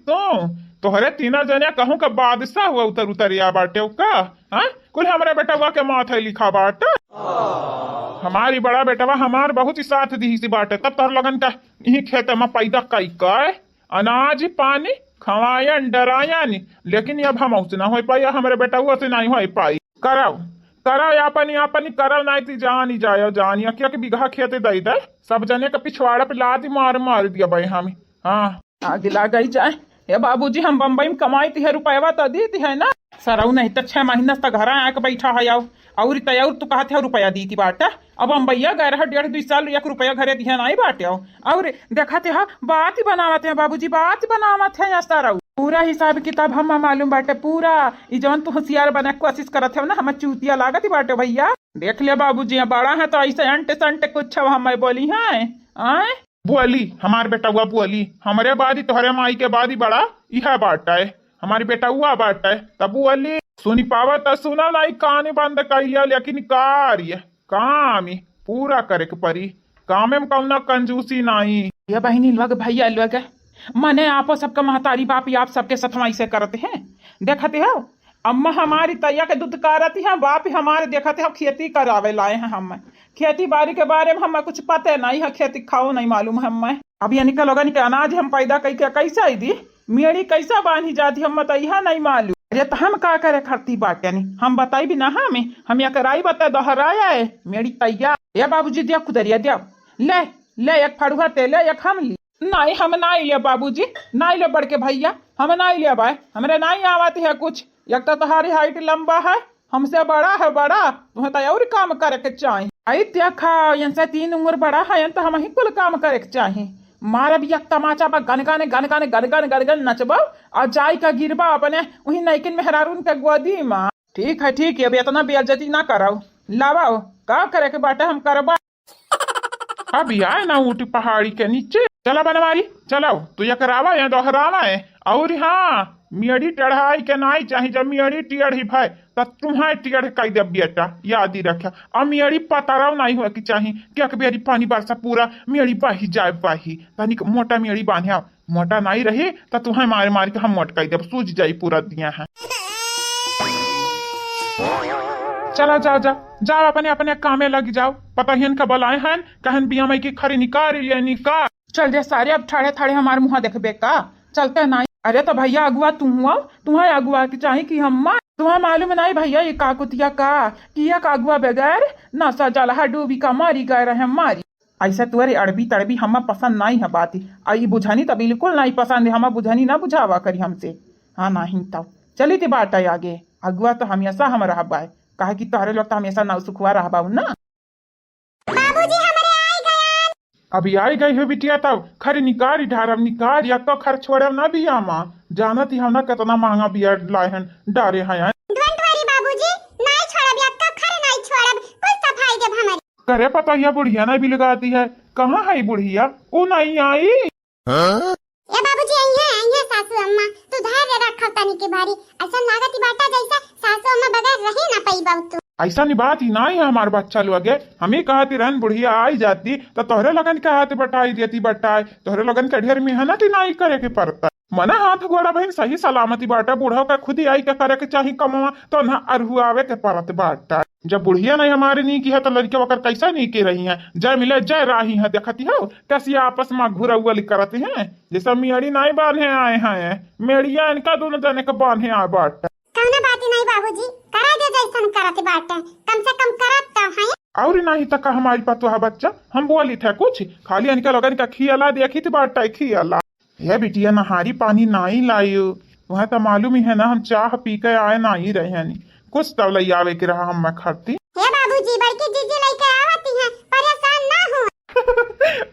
D: तोहरे तीना जने कहूँ का बादशाह हुआ उतरिया बाटे का कुल हमारे बेटा के माथे लिखा बाटे हमारी बड़ा बेटवा हमार बहुत ही साथ दी सी बाटे तब तोहर लगन का यही खेत में पैदा कई काय अनाज पानी खवायन डरायन लेकिन अब हम उससे ना हो पाई हमारे बेटा से नहीं हो पाई कराओ यापनी करल नहीं थी जानी जायो जानिया क्या कि बिघा खेत दे सब जने का पिछवाड़ा पे लादी मार दिया भाई हम हाँ
A: आगे ला गई जाए ये बाबूजी हम बम्बई में कमाई थी है रुपया तो दी थी है ना सरऊ नहीं तो 6 महीना तक घर आके बैठा है आओ और तय तू कहते हो रुपया दी थी बाटा अब हम भैया गए रहा 1.5-2 साल 1 रुपया घरे दिया नहीं बाटे हो और देखाते हैं बात ही बनावते हैं बाबूजी बात बनावते हैं सरऊ पूरा हिसाब किताब हम मालूम बाटे पूरा जवन तू होशियार बने कोशिश करते हो ना हम चूतिया लागत ही बाटे भैया देख लिया बाबूजी बड़ा है तो ऐसे अंटे कुछ हम बोली है
D: बुअली हमारे बेटा हुआ बुअली हमारे बाद ही तोहरे माई के बाद ही बड़ा यह बाटा है हमारी बेटा हुआ बाटा है तब बुअली सुनी पावा तो सुना लाई कान बंद कर लिया लेकिन कार्य काम ही पूरा करे के परी काम में कौना कंजूसी नहीं
A: ये बहनी लोग भैया लोग मने आपो सबका महतारी बाप आप सबके सतमाई से करते हैं देखते हो अम्मा हमारी तैया के दूध करती है बाप हमारे देखते हो खेती करावे लाए हैं हम खेती बाड़ी के बारे में हमें कुछ पता नहीं है खेती खाओ नहीं मालूम है हमें अब यानी का लोगन के अनाज हम पैदा करके कैसा ही दी मेरी कैसा बांधी जाती हम तैया नहीं मालूम अरे तो हम का करे खरती बात यानी हम बताई भी ना हम या कराई बता दोहराया है मेरी तैया ये बाबूजी दिया कुदरिया दिया ले एक फड़ुआ तेले एक हम ली नहीं हम नहीं लिया बाबूजी नहीं ले बढ़ के भैया हम नहीं लिया भाई हमरे नहीं आवाती है कुछ एक तो तुम्हारी हाइट लंबा है हमसे बड़ा है तुम्हें तो और काम करे के चाहिए आई त्या खा से 3 उम्र बड़ा है तो हम ही कुल काम करे के चाहिए मारे भी एक तमाचा पर गन नचब और जाई का गिरबा अपने वही नैकिन मेहरारून के गोदी माँ ठीक है अब इतना बेइज्जती ना कराओ लावाओ का करे के बाटे हम करबा
D: अब आए ना ऊटी पहाड़ी के नीचे चला बनवारी चलाओ तू ये करावा या दोहरावा है और हाँ मियड़ी टेढ़ाई के नहीं चाहिए जब मियड़ी टेढ़ी भाई तो तुम्हारे टेढ़ कई दे बेटा याद ही रखा अब मियड़ी पताराव नहीं हुआ कि चाहिए क्या बेरी पानी बरसा पूरा मियड़ी बाही जाए बाही तनिक मोटा मियड़ी बांधे मोटा नहीं रही तो तुम्हें मार के हम मोट कई दे सूझ जाई पूरा दिया है चला जाओ अपने कामे लग जाओ पता ही इनका बलाए हैं कहन बिया में की खरी निकाल
A: चल दे सारे अब ठाड़े हमारे मुँह देखबे का चलते नहीं अरे तो भैया अगुआ तुम्हें अगुआ की चाहिए कि हम तुम्हें मालूम नहीं भैया ये काकुतिया का किया का अगुआ बगैर न सजलहा डूबी का मारी गए रहे मारी ऐसा तुअरे अड़बी तड़बी हम पसंद नहीं है बात आई बुझानी तो बिल्कुल नहीं पसंद है हम बुझानी ना बुझावा करी हमसे हाँ नहीं तब चली थी बात आगे अगुआ तो हमेशा हम रहबा है कहा कि तोहरे लोग तो हमेशा नौ सुखुआ रहबा ना
D: अभी आई गई हो बिटिया तब खरी निकार ढारब निकार या तो खर छोड़ब ना भी आमा जानत ही हम ना कितना महंगा बिया लाहन डारे हैं करे पता है बुढ़िया ना भी लगाती है कहाँ है बुढ़िया? वो नहीं आई।
C: ए बाबूजी आई है सासू अम्मा। तू धैर्य रखो तनी के बारी। ऐसा लागत बाटा जैसा सासू अम्मा बगैर रही ना पई बाबू तू।
D: ऐसा नहीं बात ही नहीं है हमारे बच्चा लोग है। हमें कहती रहन बुढ़िया आई जाती तो तोहरे लगन के हाथ बटाई देती बटाई। तोहरे लगन के ढेर मेहनत ही नहीं करे के पड़ता। मना हाथ गोड़ा बहन सही सलामती बाटा। बूढ़ा का खुद ही आई के करे के चाही कमावा तो ना अरहुआवे के पड़त बाटा। जब बुढ़िया नहीं हमारे नहीं की है तो लड़के वकर कैसा नहीं के रही हैं। जय मिले जय राही है। देखती हो कैसी आपस में घुरौली करती हैं। जैसा मेड़ी नहीं बांधे आए हैं मेड़िया इनका दोनों जने के बांधे आए बाटा।
C: कौनो बात नहीं बाबूजी करा दे जैसन करत बाटे। कम से कम करत तो है।
D: और नहीं तक हमारी पतोहा बच्चा हम बोली थे कुछ खाली इनका लगन का खियाला देखी थी बाटा खियाला। ये बिटिया नहारी पानी नहीं लायू। वह तो मालूम ही है ना हम चाह पी के आए नहीं रहे नहीं। कुछ तब लई आवे के रहा हम मैं खाती।
C: हे बाबूजी बड़की जीजी लेके आवती हैं परेशान ना हो।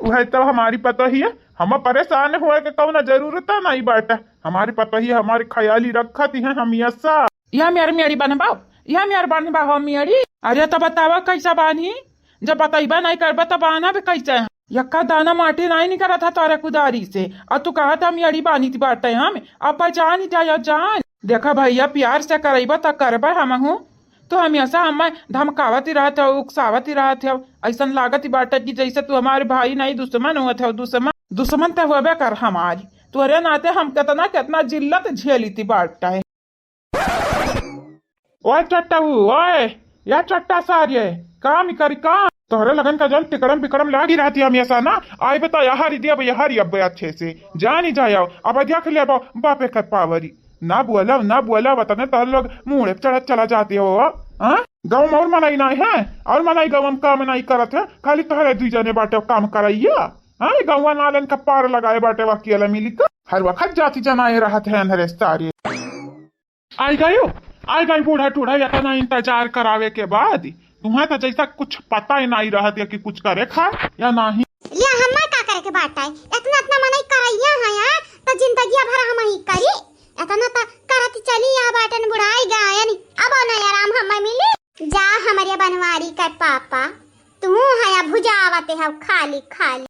D: वह तो हमारी पता ही है। हम परेशान हुए के कौन जरूरत नहीं बाटा। हमारी पता ही हमारी ख्याली रखती है हम ऐसा।
A: यह मेरी मेरी बनबाओ यह मेरी बनबाओ मेरी। अरे तो बतावा कैसा बानी। जब बताइबा नहीं करबा तो बाना भी कैसे है। यक्का दाना माटी नहीं निकला था तारा कुदारी से और तू कहा था मेरी बानी थी बाटे हम अब पहचान ही जाओ जान। देखा भैया प्यार से करबा तो करबा हम हूँ तो हमेशा हमें धमकावती रहते हो उकसावती रहते हो। ऐसा लागत बाटे की जैसे तू हमारे भाई नहीं दुश्मन हुए थे। दुश्मन तो हुए कर हमारी तुहरे नाते हम कितना कितना जिल्लत झेली थी बाटा है।
D: ओए चट्टा ओए या चट्टा सारे काम ही करी काम। तोहरे लगन का जल टिकड़म बिकड़म लागी रहती है हमेशा ना। आए बता यहारी दिया यहारी अब अच्छे से जान ही जाओ। अब देख ले बापे कर पावरी ना बोला बताने तो लोग मुँह चढ़ चला जाते हो। गाँव और मनाई नहीं है और मनाई गाँव में काम नहीं करत है। खाली तोहरे दुई जने बाटे काम कराइया। गाँव नालन का पार लगाए बाटे वकील मिली का हर वक्त जाति जनाए रहते हैं अंधेरे सारे। आई गई बूढ़ा टूढ़ा या ना इंतजार करावे के बाद तुम्हें तो जैसा कुछ पता ही नहीं रहा कि कुछ करे खा या नहीं।
C: ले हम का करे के बाटा है इतना इतना मनाई कराइया है यार तो जिंदगी भर हम ही करी इतना तो करत चली या बाटन बुढ़ाई गया नहीं। अब ना आराम हम मिली जा हमारे बनवारी का पापा तू है भुजावते है खाली खाली।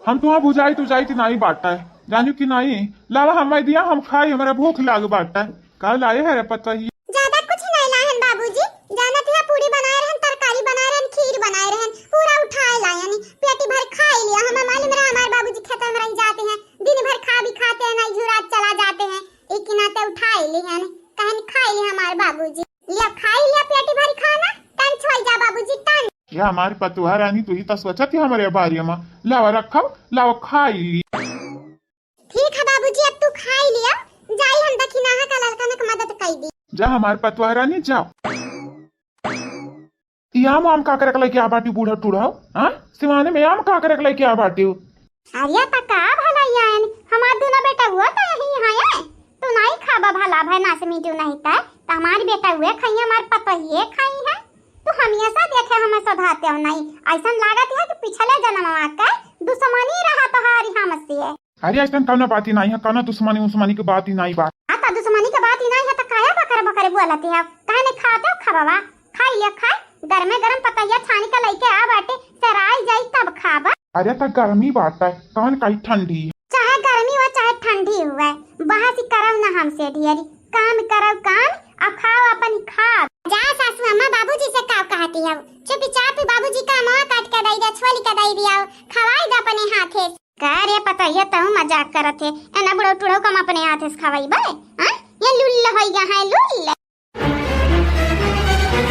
D: हम तुम्हारा भुजाई तू जाई थी नहीं बाटा है जानू की नहीं लावा हमें दिया हम खाई हमारा भूख लाग बाटा है। कल आए है पता ही
C: ज्यादा कुछ नहीं लाहन बाबूजी जाना थे पूरी बनाए रहन तरकारी बनाए रहन खीर बनाए रहन पूरा उठाए लाए यानी पेटी भर खा लिया। हमें मालूम रहा हमारे बाबूजी खेत में रह जाते हैं दिन भर खा भी खाते हैं नहीं जुरात चला जाते हैं एक नाते उठाए ले यानी कहन खाए ले हमारे बाबूजी लिया खाई लिया पेटी भर खाना तन छोड़ जा बाबूजी तन।
D: या हमारी पतुहा रानी तू ही तो सोचा थी हमारे बारी में लावा रखा लावा खाई ली।
C: ठीक है बाबूजी अब तू खाई लिया जाई हम दखिना का लड़का ने मदद कर दी।
D: जा हमारे पतुहा रानी जाओ। याम आम का करक लेके आ बाटी बूढ़ा टूढ़ा सिवाने में आम का करक लेके आ बाटी।
C: अरे तका भला यान हमार दोनों बेटा हुआ तो यही है तू नहीं खाबा भला भाई ना से मीठू नहीं ता तो हमारी बेटा हुए खाई हमार पता ही खाई है। तू हमेशा देखे हमें सधाते हो नहीं ऐसा लागत है कि पिछले जन्म का दुश्मनी रहा तोहारी हमसे है।
D: अरे ऐसा कौन बात ही नहीं है कौन दुश्मनी उस्मानी की बात ही नहीं बात।
C: आता दुश्मनी की बात ही नहीं है तो काया बकर बकर बोलती है कहने खाते हो खाबा खाई लिया खाई गरम पतैया छानी का लेके आ बाटे सराय जाई तब खाबा।
D: अरे तक गर्मी बात है कौन कहीं ठंडी
C: चाहे गर्मी हो चाहे ठंडी हुआ बहस करो ना हमसे ढेरी काम करो काम अब खाओ अपन खाओ। जा सासू अम्मा बाबूजी से का कहती है चुपचाप बाबूजी का मुंह काट के दई दे छोली का दई दिया खवाई दे अपने हाथे का रे पतैया तो मजाक करत है एना बड़ो टुड़ो कम अपने हाथे से खवाई बे ये लुल्ल हो गया है लुल्ल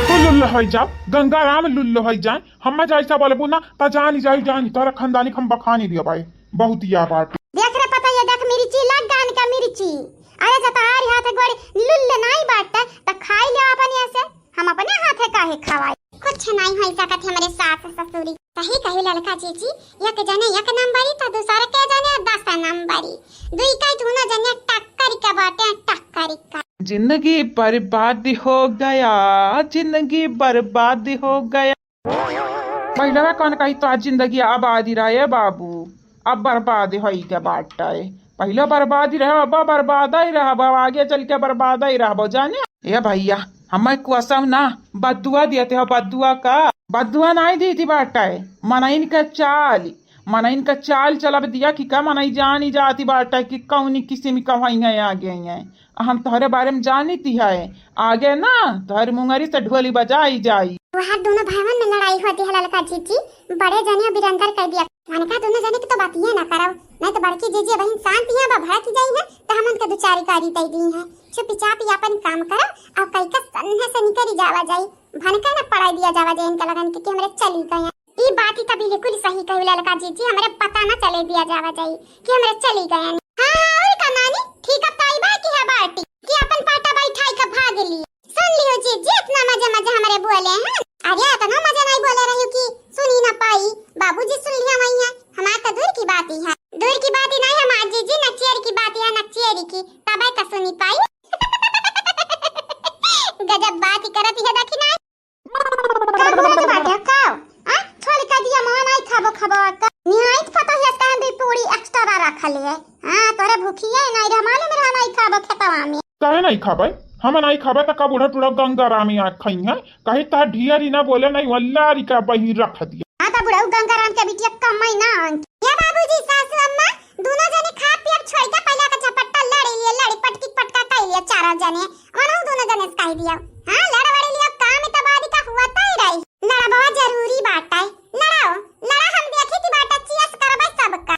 D: तो लुल्ल हो जाओ गंगा राम लुल्ल हो जाए हम जैसा बोले ना तो जानी तोरा खानदानी हम बखानी दिया भाई बहुत ही बात
C: देख रे पतैया देख मिर्ची लग गान का मिर्ची अरे जतार हाथ गोड़ लुल्ल नहीं बाटता त खाई ले अपन ऐसे हम अपने हाथे काहे खवाई कुछ नहीं होई सकत हमारे सास ससुरी सही कही ललका चीची एक जने एक नंबरी तो दूसरा के जने 10 नंबरी दुई काई तू ना जने टक्कर का बाटे टक्कर का।
A: जिंदगी बर्बाद हो गया जिंदगी बर्बाद हो गया। पहले कौन कही तो आज जिंदगी आबादी रहे बाबू अब बर्बाद हो के बाटा है। पहले बर्बाद ही रहा अब बर्बाद ही रहा अब आगे चल के बर्बाद ही रहा जाने। ये भैया हमें कुसम ना बदुआ दिए थे बदुआ का बदुआ नहीं दी थी बाटा है मनाइन का चाल चलब दिया कि का मनाई जानी जाती बाटा है कि कौनी किसी कहाई है आगे हैं। हम तोहरे बारे में जानी थी है आगे ना तोहर मुंगरी से ढोली बजाई जाई।
C: वहाँ दोनों भाइयों में लड़ाई होती है ललका जीजी, बड़े जने बिरंदर कर दिया। मैंने कहा दोनों जने की तो बात ये ना करो, नहीं तो बड़की जीजी बहन शांति है भड़ा की जाई है तो हमन के दुचारी कारी तई दी है। चुपचाप अपन काम करो और कई का सन्हे से निकली जावा जाई, भनका ना पढ़ाई दिया जावा जाए इनका लगन के कि हमरे चली गए। ई बात ही तो बिल्कुल सही कही ललका जीजी, हमरे पता ना चले दिया जावा जाई कि हमरे चली गए। हां और का नानी ठीक अब ताई बा की है बाटी कि अपन पाटा बैठाई का भाग ली। सुन लियो जीजी इतना मजे मजे हमरे बोले हैं, अरे इतना मजा नहीं बोले रही कि सुनी ना पाई। बाबूजी सुन लिया वही है, हमार तो दूर की बात ही है, दूर की बात ही नहीं हमार जीजी नचियर की बात है, नचियर की तब का सुनी पाई। गजब बात ही करत है देखी ना का बोले के बात है का आ छोड़ का दिया मां नहीं खाबो खाबो का निहायत पता है का हम भी पूरी एक्स्ट्रा रख ले। हां तोरे भूखी है नहीं रे मालूम रहा नहीं खाबो खेतवा में
D: काहे नहीं खाबे, हम नहीं खाबे त का बूढ़ा टूड़ा गंगा रामी आ खाई है कहीं ता ढियरी ना बोले नहीं वल्लारी का बही रख दिया।
C: हां ता बुढ़ा गंगा राम के बिटिया कमाई ना या बाबूजी सासू अम्मा दोनों जने खा पिया छोड़ के पहला का झपट्टा लड़ी पटकी पटका कह लिया चारों जने और दोनों जने कह दिया। हां लड़वाड़ी लिया काम तबादी का हुआ त ही रही लड़ा बहुत जरूरी बात है, लड़ाओ लड़ा हम देखी थी बात चियस करबे सबका।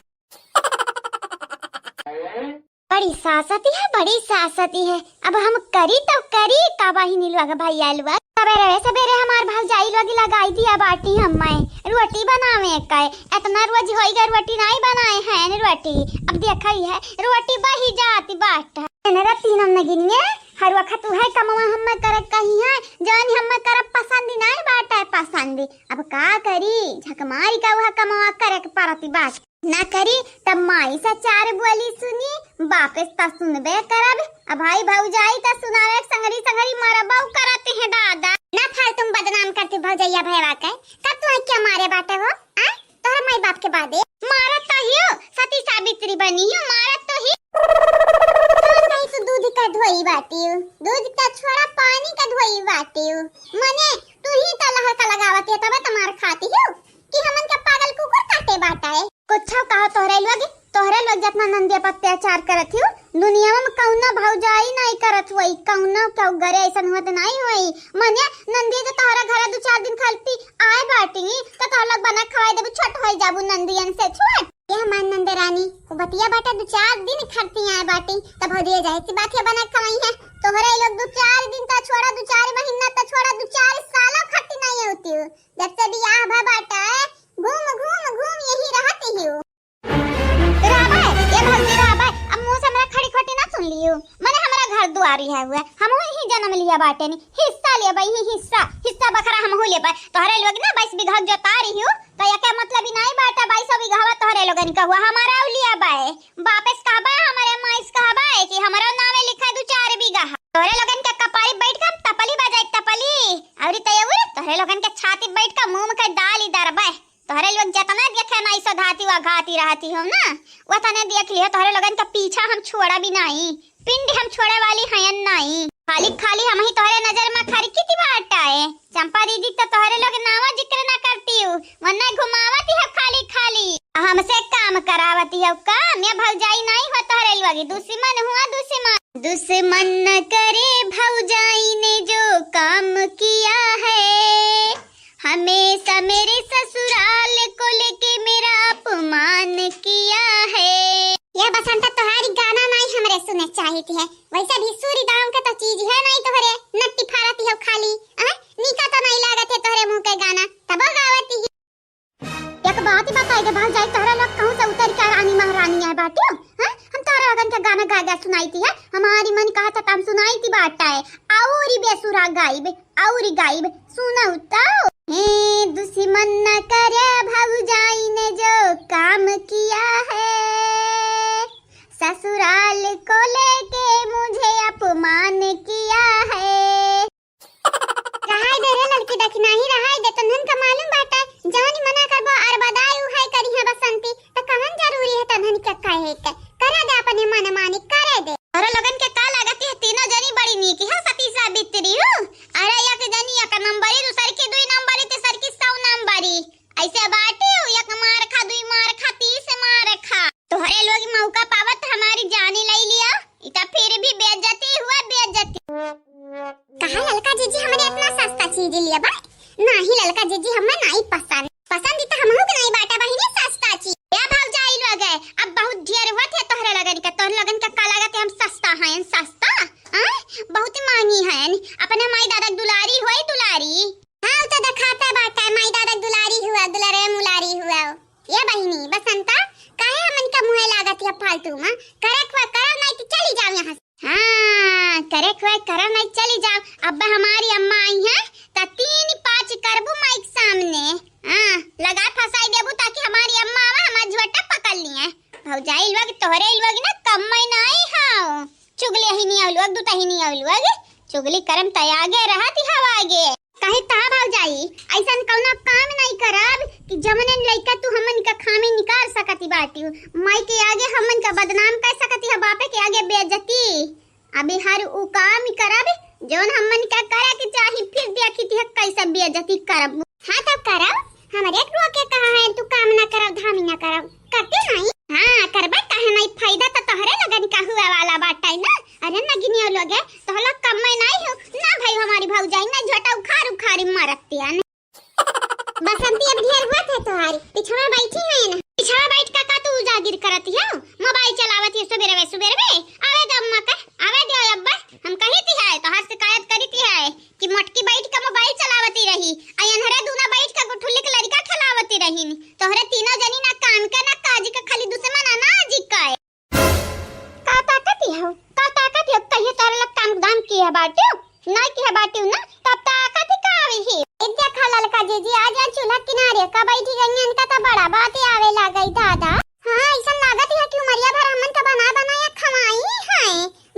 C: बड़ी सासती है अब हम करी तो करी काबा ही नीलवा का भाई आलवा सवेरे हमार भौजाई लोग लगाई दिया बाटी हमें रोटी बनावे का इतना रोज होइगा रोटी नहीं बनाए हैं रोटी अब देखा ही है रोटी बही जाती बाट मेरा तीन हम गिनिए हर वक्त तू है कमवा हम कर कही है जान हम कर पसंद नहीं बाट है पसंद अब का करी झकमारी का वह कमवा करे परती बाट ना करी तब माई से चार बोली सुनी वापस ता सुनबे करब अब भाई भौजाई ता सुनावे संगरी मारा बाऊ कराते हैं दादा ना फाल तुम बदनाम करते भौजैया भैया के कब तू क्या मारे बाटे हो आ तोहर माई बाप के बादे मारत तो हियो सती सावित्री बनी हो मारत तो ही नहीं तो दूध का धोई बाटी हो दूध का छोड़ा पानी का धोई बाटी हो मने तू ही ता लहर का लगावती है तब तुम्हार खाती हो कि हमन के पागल कुकुर काटे बाटा है कुछ कहा तोहरे लोग जितना नंदिया पर अत्याचार करत हो दुनिया में कौना भौजाई नहीं करत हुई कौना कौ गरे ऐसा होत नहीं हुई मने नंदिया के तोहरा घर दो चार दिन खालती आए बाटी तो तोहर लोग बना खवाई देबू छोट होई जाबू नंदियन से छोट ये हमार नंद रानी वो बतिया बाटा दो चार दिन खरती आए बाटी तब हो दिए जाए सी बात है बना खवाई है तोहरे लोग दो चार दिन ता छोड़ा दो चार महीना ता छोड़ा दो चार साल खरती नहीं होती हो जब से बियाह भा बाटा घूम यही रहती हो राबा ये भौजी राबा अब मुंह से मेरा खड़ी खोटी ना सुन लियो मैंने हमारा घर दुआरी है हुआ हम ही जन्म लिया बाटे नहीं हिस्सा लिया भाई हिस्सा बखरा हम हो ले पाए तोहरे लोग ना 22 बीघा जोता रही हो तो या क्या मतलब ही नहीं बाटा 22 बीघा तोहरे लोगन का हुआ हमारा लिया बाए वापस कहबा हमारे माइस कहबा कि हमारा नामे लिखा दो 4 बीघा तोहरे लोगन के कपारी बैठ कर तपली बजाई तपली और तयउरे तोहरे लोगन के छाती बैठ कर मुंह में डाली दरबे तोहरे लोग जितना देखे नहीं सधाती व घाती रहती हो ना वो तने देख लियो तोहरे लोगन का पीछा हम छोड़ा भी नहीं पिंड हम छोड़े वाली हयन नहीं खाली हम ही तोहरे नजर में खरी किती बाटा है चंपा दीदी तो तोहरे लोग नावा जिक्र ना करती हूँ वरना घुमावती है खाली हमसे काम करावती है काम या भौजाई नहीं हो तोहरे लोग दुश्मन हुआ दुश्मन न करे भौजाई ने जो काम किया है हमेशा मेरे ससुराल को लेके मेरा अपमान किया है। यह बसंत तुम्हारी गाना नहीं हमरे सुने चाहिए है वैसे भी सूरी दाम का तो चीज है नहीं तोहरे नट्टी फाड़ती है खाली निका तो नहीं लागत है तोहरे मुंह के गाना तब गावती है एक बात ही बताई दे भाग जाए तोहरा लोग कहूं से उतर के रानी महारानी है बाटियो हम तोहरा लगन के गाना गा सुनाई थी है हमारी मन कहा था हम सुनाई थी बाटा है औरी बेसुरा गाइब सुना उताओ दुश्मन न करे भौजाई ने जो काम किया है ससुराल को लेके मुझे अपमान किया है। रहाई दे रे लड़की दखी नहीं रहाई दे तन्हन का मालूम बाटा जानी मना करबो और बदाई उहाई करी है बसंती तो कहन जरूरी है तन्हन के काहे के करा दे अपने मन मानी करे दे अरे लगन के का लागत है तीनों जनी बड़ी नीकी है सती सावित्री हो अरे या के जनी या का नंबर ही दूसर की 2 नंबर ही ते सर की चीज लिया बा नाही ललका जीजी हमें नहीं पसंद तो हमहु के नहीं बाटा बहिनी सस्ता चीज या भाव जाई लगे अब बहुत ढेर हुआ थे तोहरे लगन का लागत हम सस्ता है सस्ता बहुत महंगी है अपने माई दादा दुलारी होई दुलारी हां तो दिखाता बाटा माई दादा दुलारी हुआ दुलारे मुलारी हुआ ये बहिनी बसंता काहे हमन का मुंह लागत है फालतू में करे नहीं तो चली जाओ यहां से हां करे नहीं चली जाओ अब हमारी अम्मा आई है त 3-5 करबू माइक सामने हां लगा फसाई देबू ताकि हमारी अम्मा आवे हमार झोटा पकड़ लिए भौजाई लोग तोहरे लोग ना कम में नहीं हां चुगली ही नहीं आवलू दुता ही नहीं आवलू चुगली करम तयागे रहत हवा आगे कहीं ता भौजाई ऐसन कौनो काम नहीं करब कि जमने लइका तू हमन का खामे निकाल सकती बाटी माई के आगे हमन का बदनाम कर सकती है बापे के आगे बेइज्जती अभी हर उ काम ही करब जोन हमन का करे के चाही फिर देखी थी कैसे बेइज्जती करब हां तब करब हमरे एक रोके कहा है तू काम ना करब धामी ना करब करते नहीं हां करबे काहे नहीं फायदा तो तोहरे लगन का हुआ वाला बाटा ना अरे ना गिनियो लोगे तोहला कम में नहीं हो ना भाई हमारी भौजाई ना झोटा उखाड़ मारती है बसंती अब ढेर हुआ थे तुम्हारी पिछवा बैठी है ना पिछवा बैठ का तू जागिर करती है मोबाइल चलावती है सुबेरे आवे दे अम्मा का आवे दे अब्बा हम कही थी है तो हर शिकायत करी थी है कि मोटकी बैठ का मोबाइल चलावती रही अनहरे दूना बैठ का गुठुल्ली के लड़का खिलावती रही तोहरे तीनों जनी ना काम का ना काज का खाली दुश्मन आना जी का का ताकत हो कहिए तारे लग काम दाम की है बाटू नहीं की है बाटू ना तब ताकत का आवी है एक देखा ललका जीजी आज चूल्हा किनारे का बैठी गई इनका तो बड़ा बात आवे लागई दादा हां ऐसा लागत है कि उमरिया भर हमन का बनाया खवाई है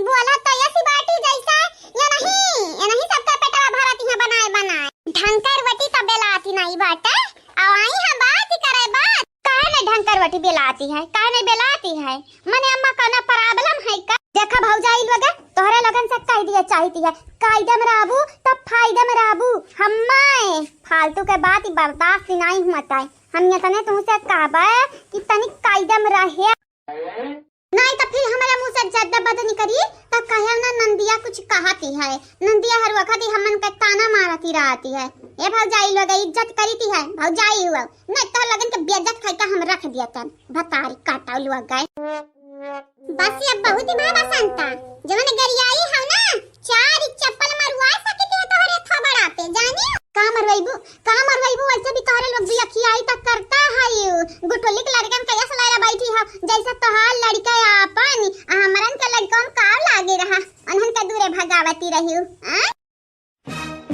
C: बोला तो ऐसी बाटी जैसा या नहीं सबका पेटवा भरती है बनाए ढंकर वटी तब बेलाती नहीं बाटा अब आई है बात करे बात काहे नहीं ढंकर वटी बेलाती है काहे नहीं बेलाती है मने अम्मा का ना प्रॉब्लम है का देखा भौजाई लोग तोहरे लगन से कह दिया चाहती है कायदे में रहबू तब फायदे में रहबू हम्मे फालतू के बात ही बर्दाश्त नहीं होता है हम ये तने तुमसे कहबे कि तनी कायदे में रहे नहीं तो फिर हमारे मुंह से जद्दा बदनी करी तब कहे ना नंदिया कुछ कहती है नंदिया हर वक्त हमन का ताना मारती रहती है ये भौजाई लोग इज्जत करीती है भौजाई हुआ नहीं तो लगन के बेइज्जत खाई का हम रख दिया तन भतारी काटा लोग गए बस ये बहुत ही बड़ा संता जवन गरियाई है ना 4 चप्पल मरवा सकती है तोहरे थबड़ा पे जानी का मरवाइबू वैसे भी तोहरे लोग बिया खियाई तक करता है गुठोली के लड़कन कैसे सलाइला बैठी है जैसे तोहार लड़का अपन हमरन के लड़कन का लागे रहा अनहन का दूरे भगावती रही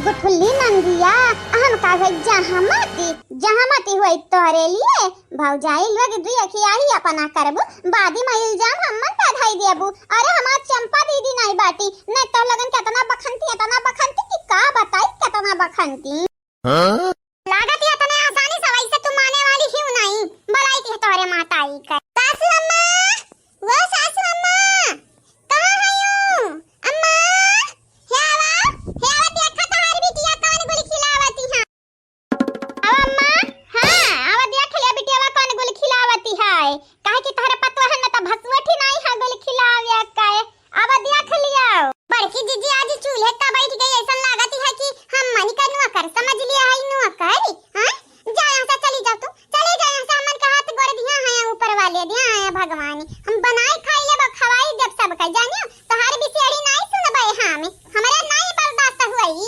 C: गुठुल्ली नंदिया हम का है जहामती हुई तोहरे लिए भौजाई लोग दुई खियाई अपना करबू बादी में इल्जाम हमन का धाई देबू अरे हमार चंपा दीदी नहीं बाटी नहीं तो लगन केतना बखंती कि का बताई केतना बखंती लागत है तने आसानी से वैसे तू माने वाली ही नहीं बलाई थी तोहरे माताई का सासू अम्मा वो सासू अम्मा कहां है यू अम्मा हेवा देखा तोहरी बिटिया कौन गोली खिलावती है अब अम्मा हां अब देख ले बिटिया कौन गोली खिलावती है काहे कि तोहरे पतवा है ना तो भसवठी नहीं है गोली खिलावे काहे अब देख लियो बड़की दीदी आज चूल्हे का बैठ गई ऐसा लागत है कि हम मनी का नौकर समझ लिया है नौकर हां जा यहां से चली जा तू चले जा यहां से हमन का हाथ गोड़ दिया है ऊपर वाले दिया है भगवान हम बनाए खाई ले खवाई देव सब का जानियो तोहार बिसेड़ी नहीं सुनबे हमें हमरे नहीं बर्दाश्त हुई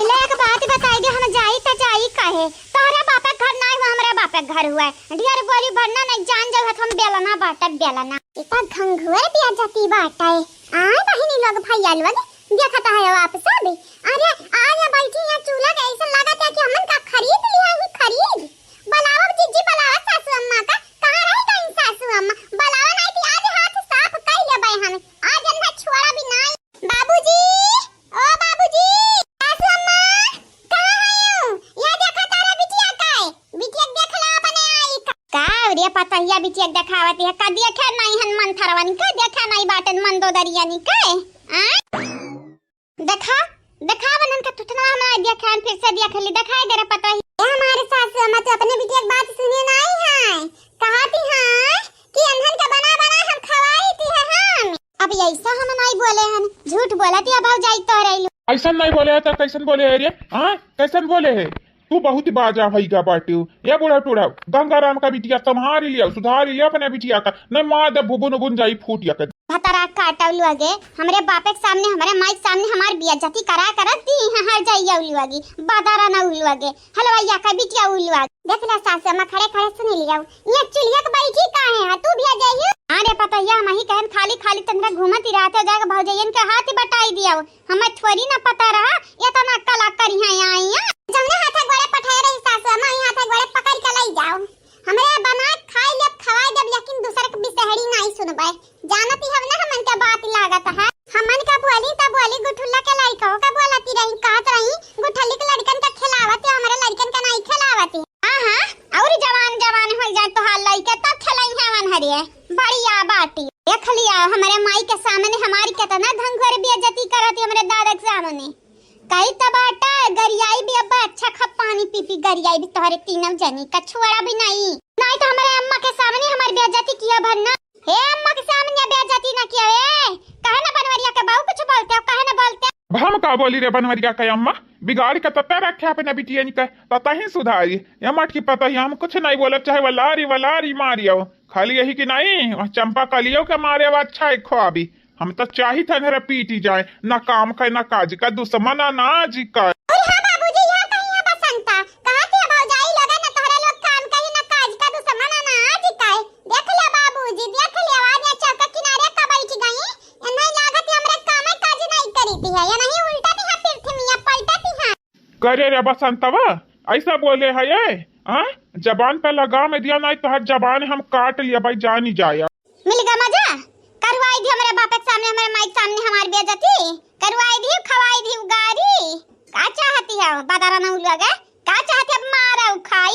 C: ले एक बात बताई दे हम जाई त जाई काहे तोहरे बापे घर नहीं हुआ हमरे बापे घर हुआ ढेर बोली भरना नहीं जान जब हम बेलना बेलना इतना घंघुर भी आ जाती बाटा है बहिनी लोग भैया लोग देखता है आप सब अरे आज बैठी है चूल्हा के ऐसा लगता है कि हमन का खरीद लिया ही खरीद बुलाओ जीजी बुलाओ सासू अम्मा का कहां रह गई सासू अम्मा बुलाओ नहीं थी आज हाथ साफ कर लेबे हम आज अंधा छोड़ा भी नहीं बाबूजी ओ बाबूजी सासू अम्मा कहां है ये देखा तारा बिटिया देख ला अपने आई का रे पतहिया बिटिया देखावती है का देखे नहीं हन मन थरवन का देखे नहीं बाटन मन दो दरिया नी का देखा बनन का टूटना हमारा देखा फिर से देख ली दिखाई दे रे पतहिया हमारे सासू अम्मा तो अपने बिटिया की बात सुनी नहीं है कहती है कि अनहन का बना हम खवाई थी है हम अब ऐसा हम नहीं बोले हन झूठ बोला थी अब जाई तो रही
D: ऐसा नहीं बोले है तो कैसन बोले है रे? हाँ कैसन बोले है? तू बहुत ही बाजा भई का बाटू ये बुढ़ा टूढ़ा गंगाराम का बिटिया संभाल लिया सुधार लिया अपने बिटिया का नहीं मार दे बुबुन उबुन जाई फूट या कर
C: भतरा काटौलू आगे हमरे बापे के सामने हमारे माई के सामने हमार बियाजती करा करत दी हर जाइया उलू आगे बादारा ना उलू आगे हलवाइया का बिटिया उलू आगे देख ले सास मैं खड़े खड़े सुन लिया ये चुलिया के बैठी काहे है तू भी आ जाइए अरे पता या मही कहन खाली खाली तंद्रा घूमत ही रहते जाके भौजयन के हाथ बटाई दिया हमें थोड़ी ना पता रहा ये तो ना कला करिया आई है जमने हाथे गोड़े पठाए रही सास मैं हाथे गोड़े पकड़ के लाई जाओ हमरे बना खाई ले खवाई दे लेकिन दूसरे के बिसहड़ी नहीं सुनबे जानती हम ना हमन के बात लागत है हमन का बोली त बोली गुठुल्ला के लाई कहो का बोलती रही कहत रही गुठल्ली के लड़कन का खिलावत हमरे लड़कन का नहीं खिलावत हां और जवान जवान हो जाए तो हाल लाई के तब खलाई हवन हरिए बढ़िया बाटी देख लिया हमारे माई के सामने हमारी कितना ढंग बेइज्जती करती हमरे दादा के सामने कई तबाटा गरियाई भी अब्बा अच्छा खा पानी पी पी गरियाई भी तोहरे तीनों जनी का छुआड़ा भी नहीं नहीं तो हमारे अम्मा के सामने हमारी बेइज्जती किया भरना हे अम्मा के सामने बेइज्जती ना किया ए कहे ना बनवरिया के बाऊ कुछ बोलते हो कहे ना बोलते
D: हम का बोली रे बनवरिया का अम्मा बिगाड़ के तत्ता रखे अपने बिटिया का तता ही सुधारी ये मट की पता ही हम कुछ नहीं बोले चाहे वलारी मारियो खाली यही कि नहीं चंपा कलियो के मारे अच्छा है ख्वाबी हम तो चाही था न पीटी जाए ना काम का ना काज का दुश्मन अनाज का
C: अरे हां बाबूजी यहां कहीं है बसंता कहां से भौजाई लोग ना तोहरे लोग काम कहीं ना काज का दुश्मन अनाज का देख ले बाबूजी देख ले आवाज या चौक किनारे का बैठ गई ये नहीं लागत हमरे काम काज नहीं करीती है या नहीं उल्टा भी है पृथ्वी या पलटती है
D: करे रे बसंतवा ऐसा बोले है ये हाँ जबान पे लगा में दिया नहीं तो हर जबान हम काट लिया भाई जान ही जाया
C: मिल गया मजा करवाई दी हमारे बाप के सामने हमारे माई के सामने हमारी बेइज्जती करवाई दी खवाई दी उगारी का चाहती है बादारा ना उलगा का चाहती है मारा खाई